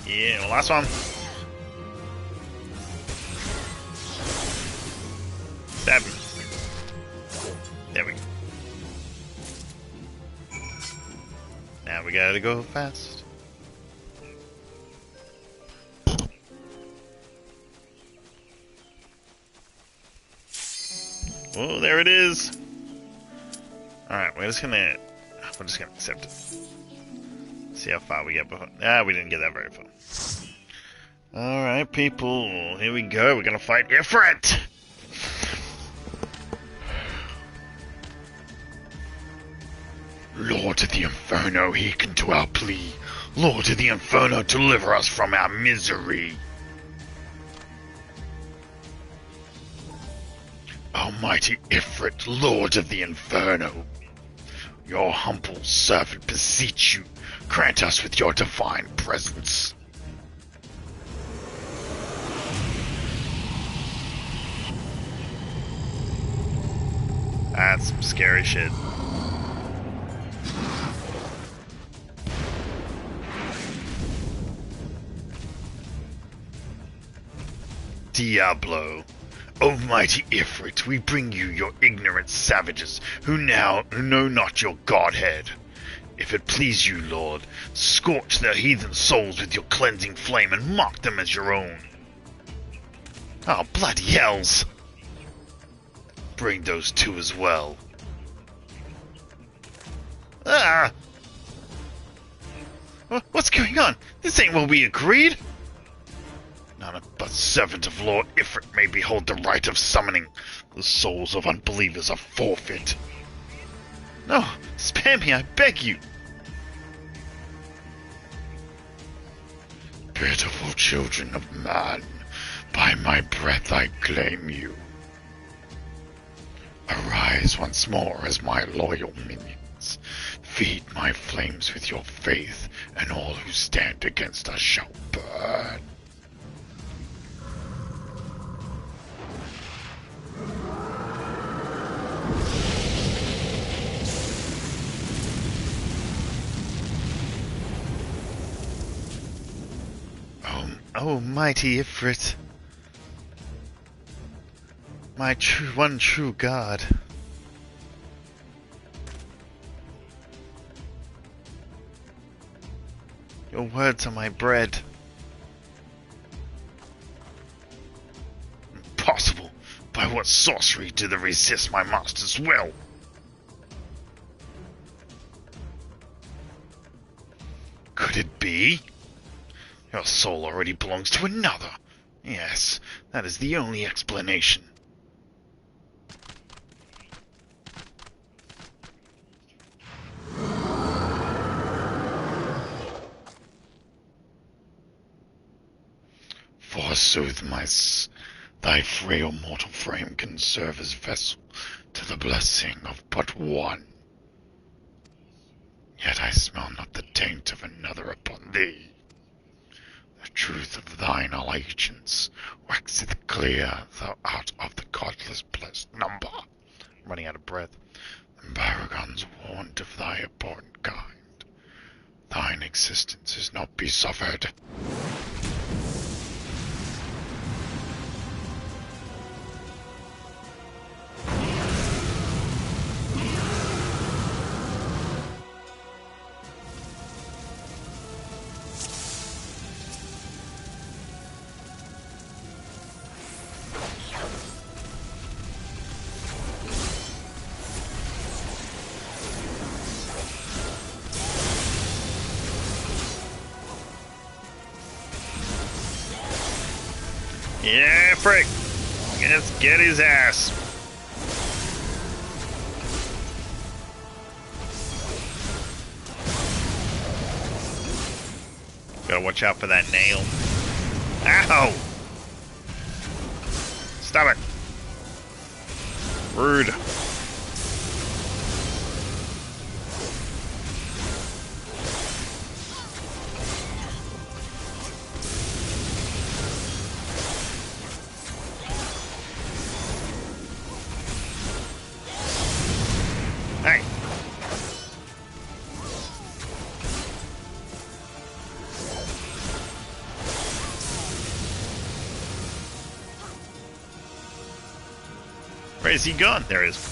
Yeah, last one. 7. There we go. Now we gotta go fast. Oh, there it is. Alright, we're just gonna accept it. See how far we get before. Ah, we didn't get that very far. Alright, people. Here we go. We're gonna fight Ifrit! Lord of the Inferno, hearken to our plea. Lord of the Inferno, deliver us from our misery. Almighty Ifrit, Lord of the Inferno, Your humble servant beseech you, grant us with your divine presence. That's some scary shit. Diablo, O mighty Ifrit, we bring you your ignorant savages who know not your godhead. If it please you, Lord, scorch their heathen souls with your cleansing flame and mock them as your own. Oh, bloody hells! Bring those two as well. Ah! What's going on? This ain't what we agreed! None but servant of Lord Ifrit may behold the rite of summoning. The souls of unbelievers are forfeit. No, spare me, I beg you. Pitiful children of man, by my breath I claim you. Arise once more as my loyal minions. Feed my flames with your faith, and all who stand against us shall burn. Oh, mighty Ifrit. My one true God. Your words are my bread. Impossible! By what sorcery do they resist my master's will? Could it be? Your soul already belongs to another. Yes, that is the only explanation. Forsooth, thy frail mortal frame can serve as vessel to the blessing of but one. Yet I smell not the taint of another upon thee. The truth of thine allegiance waxeth clear, thou art of the godless blessed number. I'm running out of breath. And Baragon's warned of thy abhorrent kind. Thine existence is not be suffered. Yeah, frick! Let's get his ass. Gotta watch out for that nail. Ow! Stop it! Rude. Hey! Where is he gone? There he is.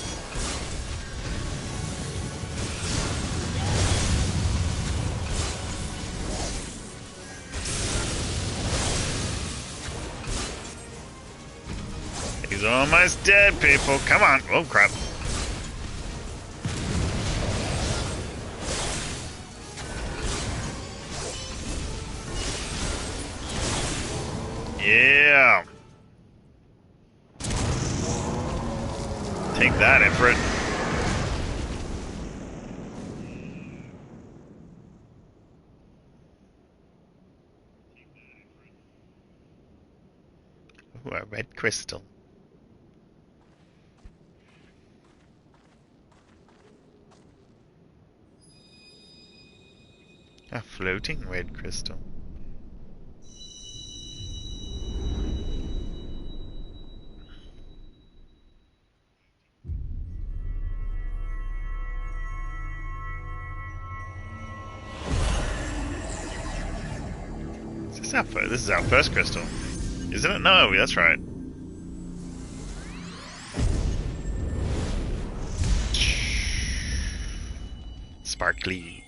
He's almost dead, people. Come on. Oh, crap. Yeah. Take that, Ifrit. Ooh, a red crystal. A floating red crystal. This is our first crystal. Isn't it? No, that's right. Sparkly.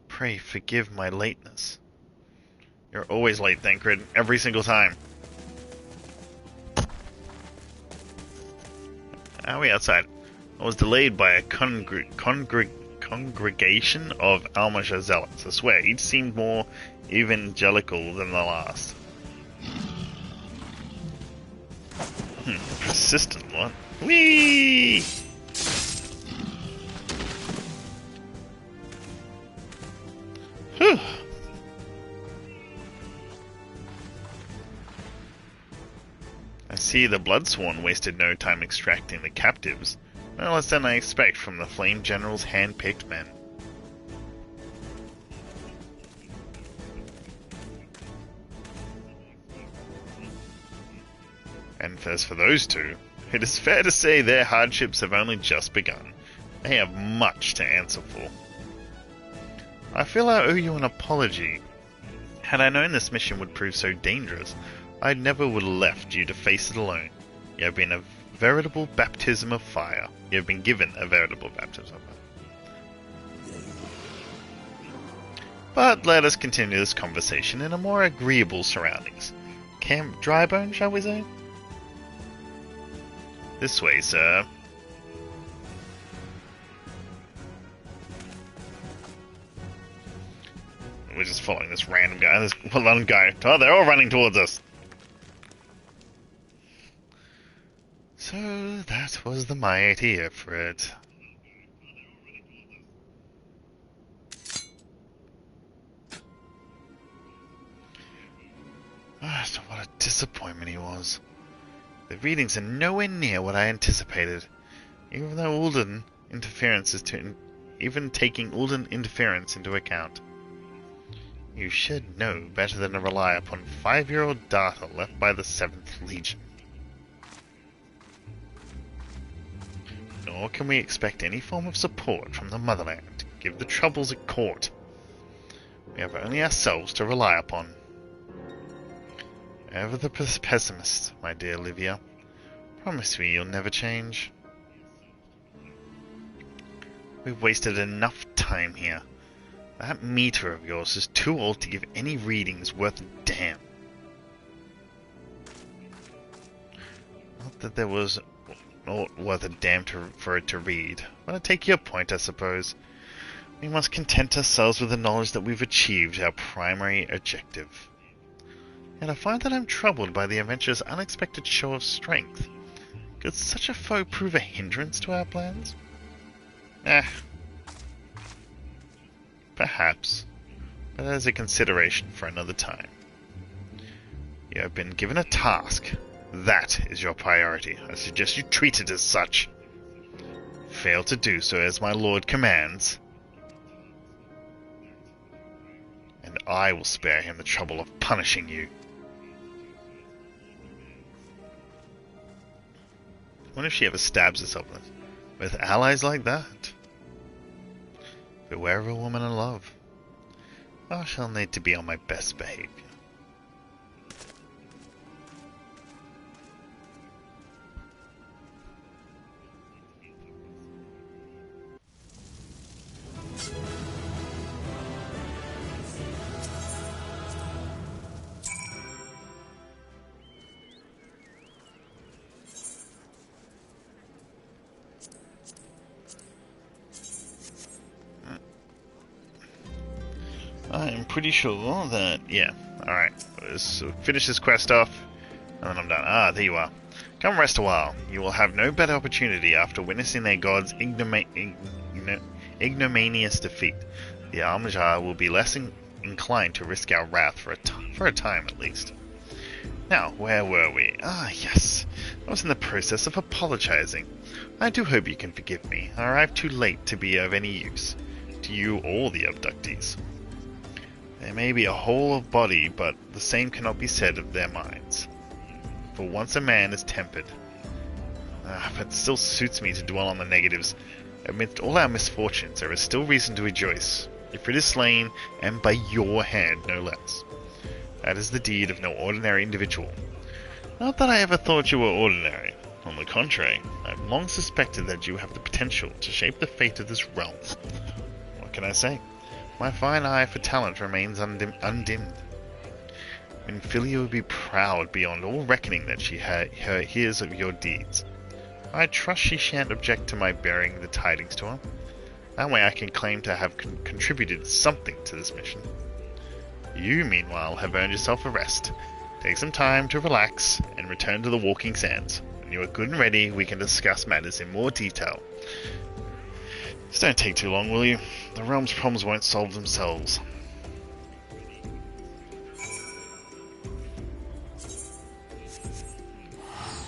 Pray forgive my lateness. You're always late, Thancred. Every single time. How are we outside? I was delayed by a congregation of Almasha zealots. I swear, each seemed more evangelical than the last. Persistent one. Whee! Whew. I see the Bloodsworn wasted no time extracting the captives. No less than I expect from the Flame General's hand-picked men. And as for those two, it is fair to say their hardships have only just begun. They have much to answer for. I feel I owe you an apology. Had I known this mission would prove so dangerous, I never would have left you to face it alone. You have been a veritable baptism of fire. You have been given a veritable baptism of fire. But let us continue this conversation in a more agreeable surroundings. Camp Drybone, shall we say? This way, sir. We're just following this random guy. This one guy. Oh, they're all running towards us. So that was the mighty Ifrit. So what a disappointment he was. The readings are nowhere near what I anticipated. Even though Ulden interference is even taking Ulden interference into account. You should know better than to rely upon 5-year-old data left by the 7th Legion. Nor can we expect any form of support from the motherland to give the troubles at court. We have only ourselves to rely upon. Ever the pessimist, my dear Livia. Promise me you'll never change. We've wasted enough time here. That meter of yours is too old to give any readings worth a damn. Not that there was not worth a damn for it to read, but I take your point, I suppose. We must content ourselves with the knowledge that we've achieved our primary objective. Yet I find that I'm troubled by the adventure's unexpected show of strength. Could such a foe prove a hindrance to our plans? Perhaps, but as a consideration for another time. You have been given a task. That is your priority. I suggest you treat it as such. Fail to do so as my lord commands, and I will spare him the trouble of punishing you. I wonder if she ever stabs herself with allies like that. Beware of a woman in love. I shall need to be on my best behavior. I'm pretty sure that, yeah, alright, let's finish this quest off, and then I'm done. Ah, there you are. Come rest a while. You will have no better opportunity after witnessing their god's ignominious defeat. The Almajar will be less inclined to risk our wrath for a time at least. Now, where were we? Ah, yes. I was in the process of apologizing. I do hope you can forgive me. I arrived too late to be of any use to you or the abductees. There may be a whole of body, but the same cannot be said of their minds. For once a man is tempered. But it still suits me to dwell on the negatives. Amidst all our misfortunes, there is still reason to rejoice. Ifrit is slain, and by your hand, no less. That is the deed of no ordinary individual. Not that I ever thought you were ordinary. On the contrary, I have long suspected that you have the potential to shape the fate of this realm. What can I say? My fine eye for talent remains undimmed. Minfilia would be proud beyond all reckoning that she hears of your deeds. I trust she shan't object to my bearing the tidings to her. That way I can claim to have contributed something to this mission. You, meanwhile, have earned yourself a rest. Take some time to relax and return to the Walking Sands. When you are good and ready, we can discuss matters in more detail. Just don't take too long, will you? The realm's problems won't solve themselves.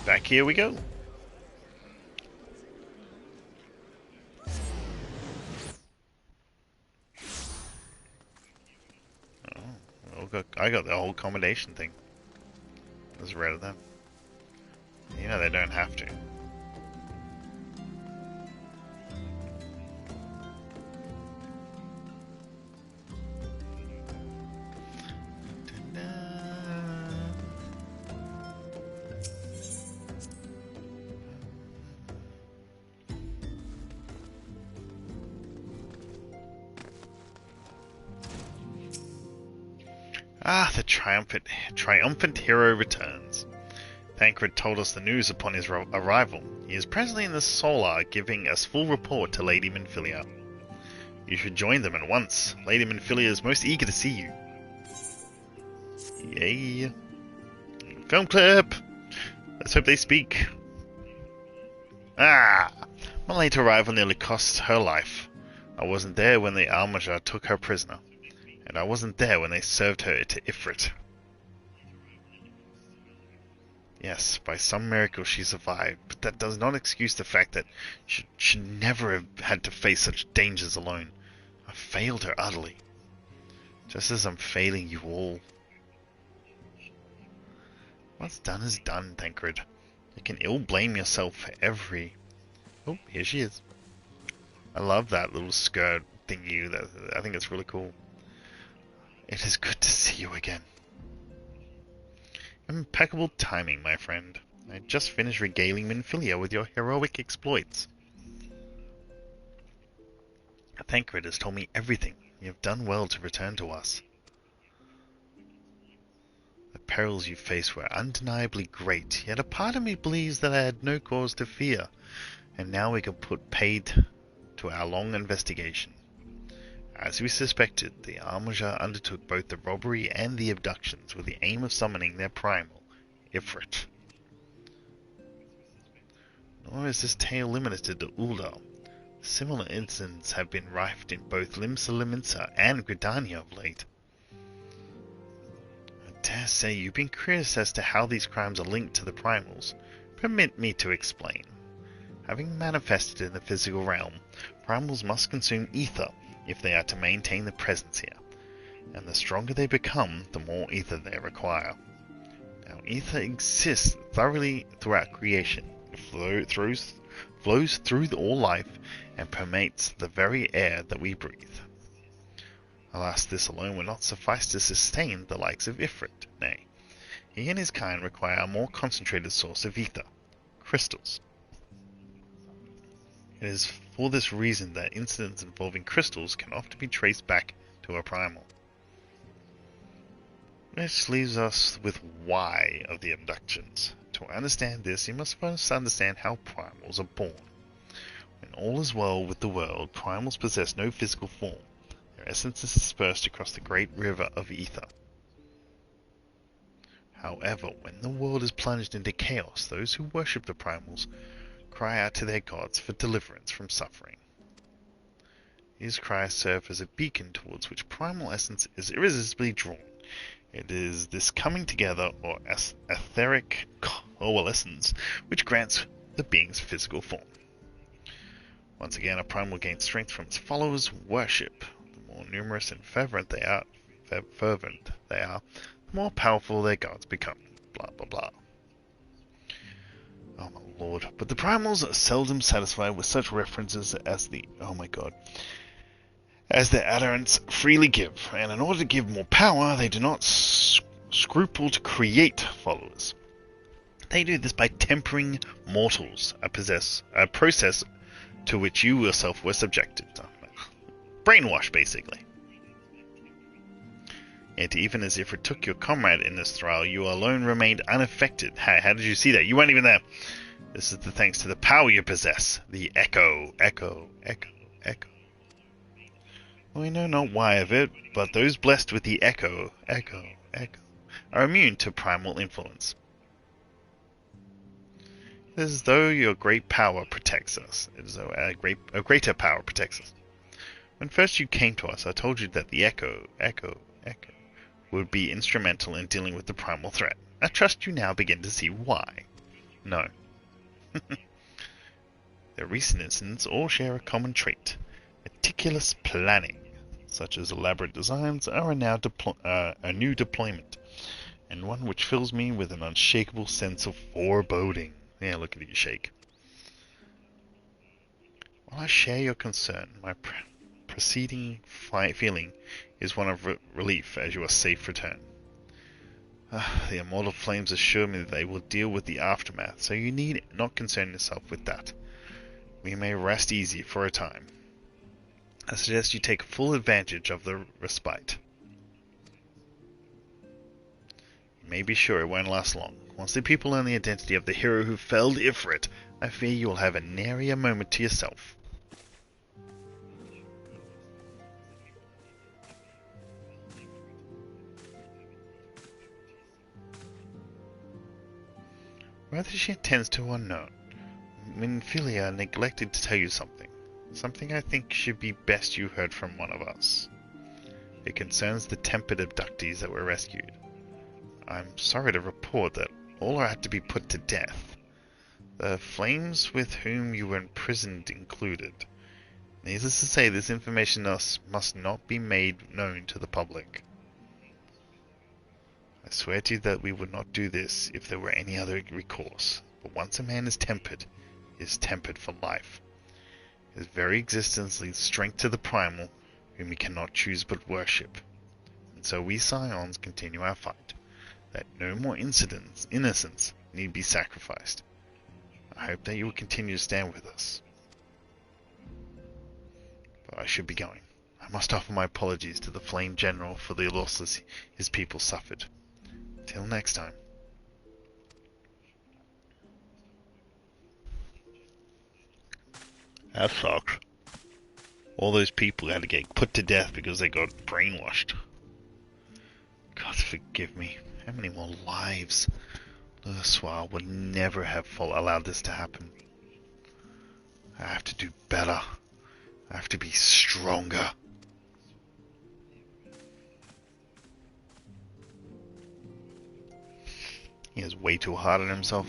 Back here we go. I got the whole accommodation thing. Just read of them. You know they don't have to. Ah, the triumphant hero returns. Thancred told us the news upon his arrival. He is presently in the Solar, giving us full report to Lady Minfilia. You should join them at once. Lady Minfilia is most eager to see you. Yay. Film clip! Let's hope they speak. Ah! My late arrival nearly cost her life. I wasn't there when the Almajar took her prisoner. And I wasn't there when they served her to Ifrit. Yes, by some miracle she survived, but that does not excuse the fact that she should never have had to face such dangers alone. I failed her utterly. Just as I'm failing you all. What's done is done, Thancred. You can ill blame yourself for every... Oh, here she is. I love that little skirt thingy. I think it's really cool. It is good to see you again. Impeccable timing, my friend. I just finished regaling Minfilia with your heroic exploits. Thancred has told me everything. You have done well to return to us. The perils you faced were undeniably great, yet a part of me believes that I had no cause to fear, and now we can put paid to our long investigation. As we suspected, the Almajar undertook both the robbery and the abductions with the aim of summoning their primal, Ifrit. Nor is this tale limited to Ul'dah. Similar incidents have been rife in both Limsa Lominsa and Gridania of late. I dare say you've been curious as to how these crimes are linked to the primals. Permit me to explain. Having manifested in the physical realm, primals must consume ether if they are to maintain their presence here, and the stronger they become, the more ether they require. Now, ether exists thoroughly throughout creation. It flows through all life and permeates the very air that we breathe. Alas, this alone will not suffice to sustain the likes of Ifrit. Nay, he and his kind require a more concentrated source of ether, crystals. It is for this reason that incidents involving crystals can often be traced back to a primal. Which leaves us with why of the abductions. To understand this, you must first understand how primals are born. When all is well with the world, primals possess no physical form. Their essence is dispersed across the great river of ether. However, when the world is plunged into chaos, those who worship the primals cry out to their gods for deliverance from suffering. His cries serve as a beacon towards which primal essence is irresistibly drawn. It is this coming together, or etheric coalescence, which grants the being's physical form. Once again, a primal gains strength from its followers' worship. The more numerous and fervent they are, the more powerful their gods become. Blah blah blah. Oh my lord. But the primals are seldom satisfied with such references as the oh my god. As their adherents freely give, and in order to give more power, they do not scruple to create followers. They do this by tempering mortals, a process to which you yourself were subjected. Brainwash, basically. Yet even as if it took your comrade in this thrall, you alone remained unaffected. How did you see that? You weren't even there. This is the thanks to the power you possess. The echo. We know not why of it, but those blessed with the echo, are immune to primal influence. It is as though your great power protects us. It is as though a greater power protects us. When first you came to us, I told you that the echo, would be instrumental in dealing with the primal threat. I trust you now begin to see why. No. The recent incidents all share a common trait. Meticulous planning, such as elaborate designs, are a new deployment, and one which fills me with an unshakable sense of foreboding. Yeah, look at you shake. While I share your concern, my preceding feeling is one of relief as you are safe return. The immortal flames assure me that they will deal with the aftermath, so you need not concern yourself with that. We may rest easy for a time. I suggest you take full advantage of the respite. You may be sure it won't last long. Once the people learn the identity of the hero who felled Ifrit, I fear you will have a nary a moment to yourself. Whether she intends to or not, Minfilia neglected to tell you something. Something I think should be best you heard from one of us. It concerns the tempered abductees that were rescued. I'm sorry to report that all are had to be put to death. The flames with whom you were imprisoned included. Needless to say, this information must not be made known to the public. I swear to you that we would not do this if there were any other recourse. But once a man is tempered, he is tempered for life. His very existence leads strength to the primal, whom he cannot choose but worship. And so we Scions continue our fight, that no more innocence need be sacrificed. I hope that you will continue to stand with us. But I should be going. I must offer my apologies to the Flame General for the losses his people suffered. Till next time. That sucks. All those people had to get put to death because they got brainwashed. God forgive me. How many more lives? L'Soi would never have allowed this to happen. I have to do better. I have to be stronger. He is way too hard on himself.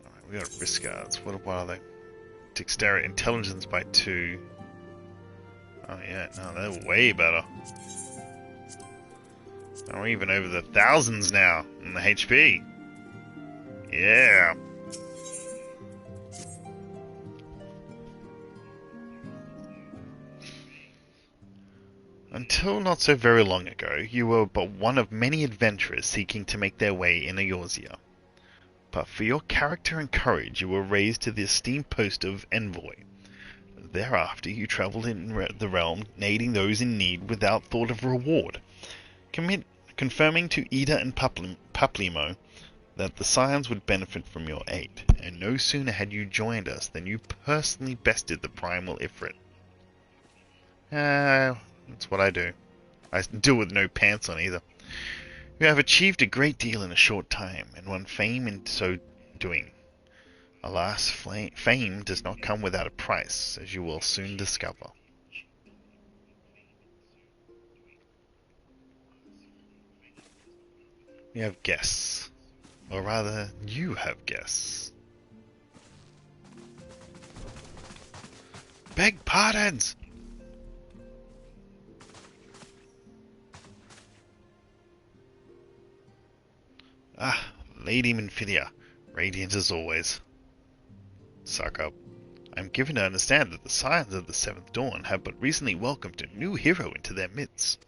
Alright, we got risk guards. What are they? Dexterity, intelligence by 2. Oh yeah, no, they're way better. And we're even over the thousands now in the HP. Yeah. Until not so very long ago, you were but one of many adventurers seeking to make their way in Eorzea. But for your character and courage, you were raised to the esteemed post of Envoy. Thereafter, you travelled in the realm, aiding those in need without thought of reward, confirming to Ida and Paplimo that the Scions would benefit from your aid, and no sooner had you joined us than you personally bested the primal Ifrit. That's what I do. I deal with no pants on either. You have achieved a great deal in a short time, and won fame in so doing. Alas, fame does not come without a price, as you will soon discover. We have guests. Or rather, you have guests. Beg pardons! Ah, Lady Minfilia, radiant as always. Suck up. I'm given to understand that the Scions of the Seventh Dawn have but recently welcomed a new hero into their midst.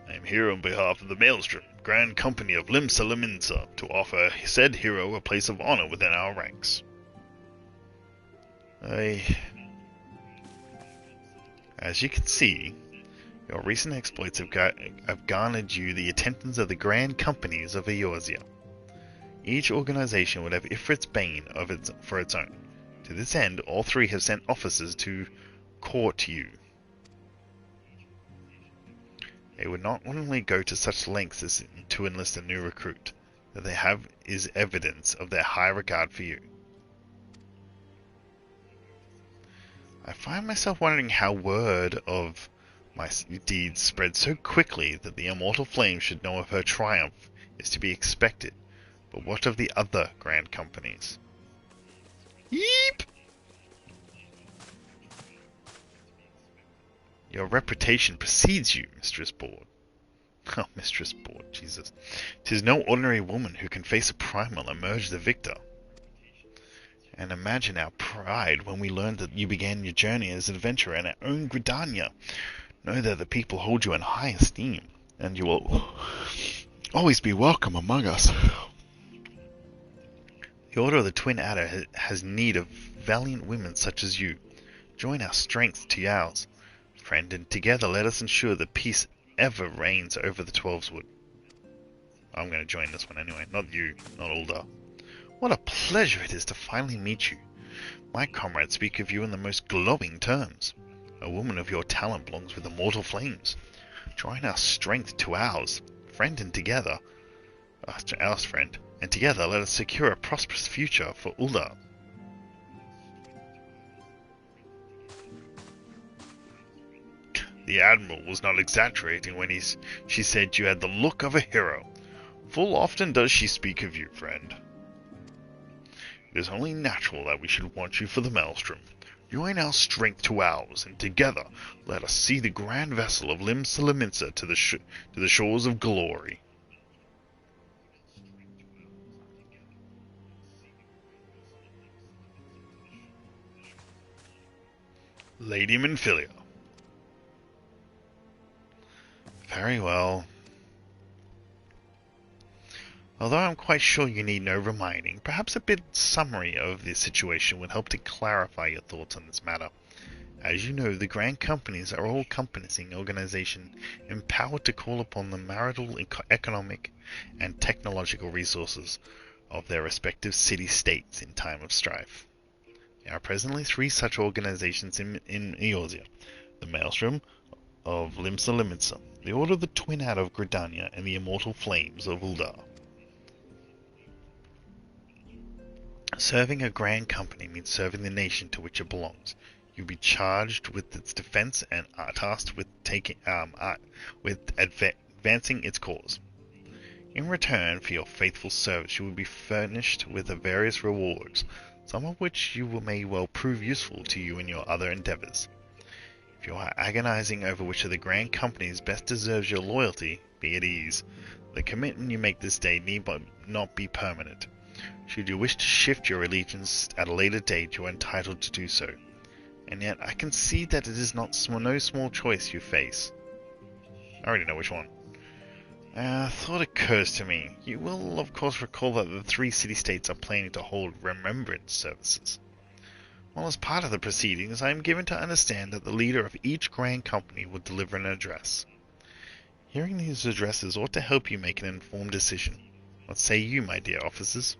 I am here on behalf of the Maelstrom, Grand Company of Limsa Lominsa, to offer said hero a place of honor within our ranks. As you can see, your recent exploits have garnered you the attentions of the Grand Companies of Eorzea. Each organization would have Ifrit's Bane for its own. To this end, all three have sent officers to court you. They would not willingly go to such lengths as to enlist a new recruit. That they have is evidence of their high regard for you. I find myself wondering how word of my deeds spread so quickly that the immortal flame should know of her triumph is to be expected. But what of the other grand companies? Yeep! Your reputation precedes you, Mistress Board. Oh, Mistress Board, Jesus. 'Tis no ordinary woman who can face a primal and emerge the victor. And imagine our pride when we learned that you began your journey as an adventurer in our own Gridania. Know that the people hold you in high esteem, and you will always be welcome among us. The Order of the Twin Adder has need of valiant women such as you. Join our strength to yours, friend, and together let us ensure that peace ever reigns over the Twelveswood. I'm going to join this one anyway, not you, not Ulda. What a pleasure it is to finally meet you. My comrades speak of you in the most glowing terms. A woman of your talent belongs with the mortal flames. Join our strength to ours, friend, and together, ours, friend, and together let us secure a prosperous future for Ulda. The Admiral was not exaggerating when she said you had the look of a hero. Full often does she speak of you, friend. It is only natural that we should want you for the Maelstrom. Join our strength to ours, and together let us see the grand vessel of Limsa Lominsa to the shores of glory. Lady Minfilia. Very well. Although I'm quite sure you need no reminding, perhaps a bit summary of the situation would help to clarify your thoughts on this matter. As you know, the Grand Companies are all encompassing organizations empowered to call upon the marital, economic, and technological resources of their respective city-states in time of strife. There are presently 3 such organizations in Eorzea: the Maelstrom of Limsa Lominsa, the Order of the Twin Adder of Gridania, and the Immortal Flames of Ulda. Serving a grand company means serving the nation to which it belongs. You'll be charged with its defense and tasked with advancing its cause. In return for your faithful service, you will be furnished with various rewards, some of which may well prove useful to you in your other endeavors. If you are agonizing over which of the grand companies best deserves your loyalty, be at ease. The commitment you make this day need not be permanent. Should you wish to shift your allegiance at a later date, you are entitled to do so. And yet, I can see that it is no small choice you face. I already know which one. A thought occurs to me. You will, of course, recall that the 3 city-states are planning to hold remembrance services. Well, as part of the proceedings, I am given to understand that the leader of each grand company will deliver an address. Hearing these addresses ought to help you make an informed decision. What say you, my dear officers?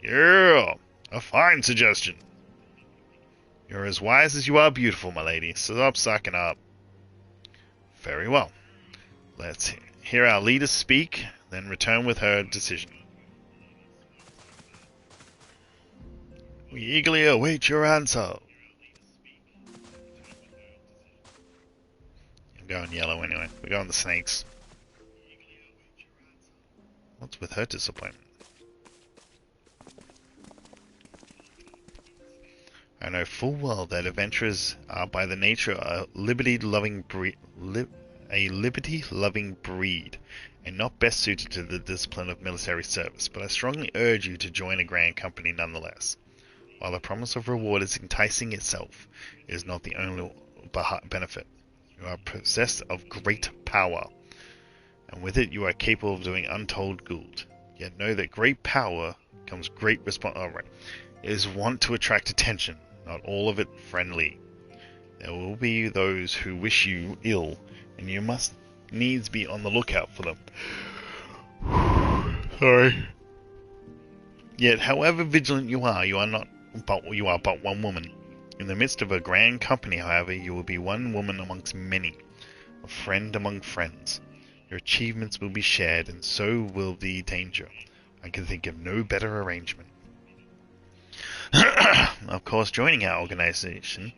Yeah, a fine suggestion. You're as wise as you are beautiful, my lady, so stop sucking up. Very well. Let's hear our leader speak, then return with her decision. We eagerly await your answer. I'm going yellow anyway. We're going the snakes. What's with her disappointment? I know full well that adventurers are by the nature a liberty-loving breed, and not best suited to the discipline of military service, but I strongly urge you to join a grand company nonetheless. While the promise of reward is enticing itself, it is not the only benefit. You are possessed of great power, and with it you are capable of doing untold good. Yet know that great power comes great responsibility. It is wont to attract attention, not all of it friendly. There will be those who wish you ill, and you must needs be on the lookout for them. Sorry. Yet, however vigilant you are not but one woman. In the midst of a grand company, however, you will be one woman amongst many, a friend among friends. Your achievements will be shared, and so will the danger. I can think of no better arrangement. Of course, joining our organization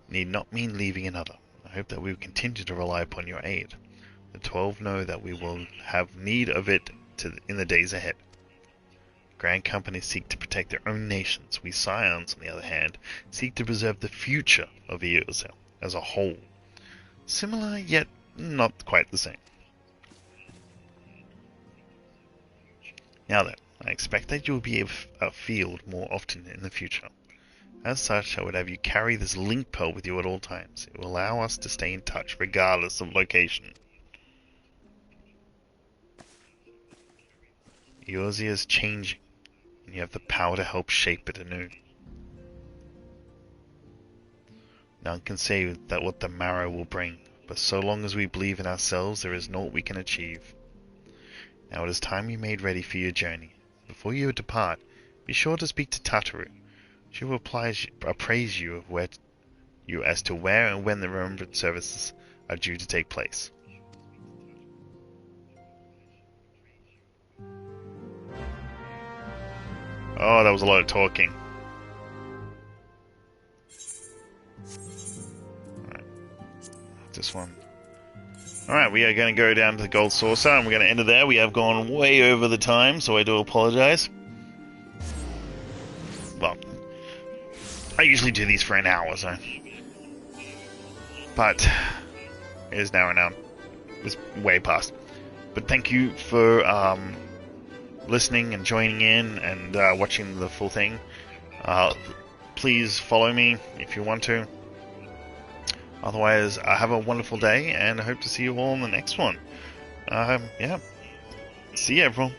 need not mean leaving another. I hope that we will continue to rely upon your aid. The 12 know that we will have need of it in the days ahead. Grand companies seek to protect their own nations. We Scions, on the other hand, seek to preserve the future of Eorzea as a whole. Similar, yet not quite the same. Now then, I expect that you will be afield more often in the future. As such, I would have you carry this link pearl with you at all times. It will allow us to stay in touch regardless of location. Eorzea is changing, and you have the power to help shape it anew. None can say that what the marrow will bring, but so long as we believe in ourselves, there is naught we can achieve. Now it is time you made ready for your journey. Before you depart, be sure to speak to Tataru. She will appraise you as to where and when the remembrance services are due to take place. Oh, that was a lot of talking. Alright. This one. Alright, we are going to go down to the Gold Saucer, and we're going to end it there. We have gone way over the time, so I do apologize. Well, I usually do these for an hour, so... But, it is now an hour. It's way past. But thank you for listening and joining in and watching the full thing. Please follow me if you want to. Otherwise, have a wonderful day, and I hope to see you all in the next one. Yeah. See you, everyone.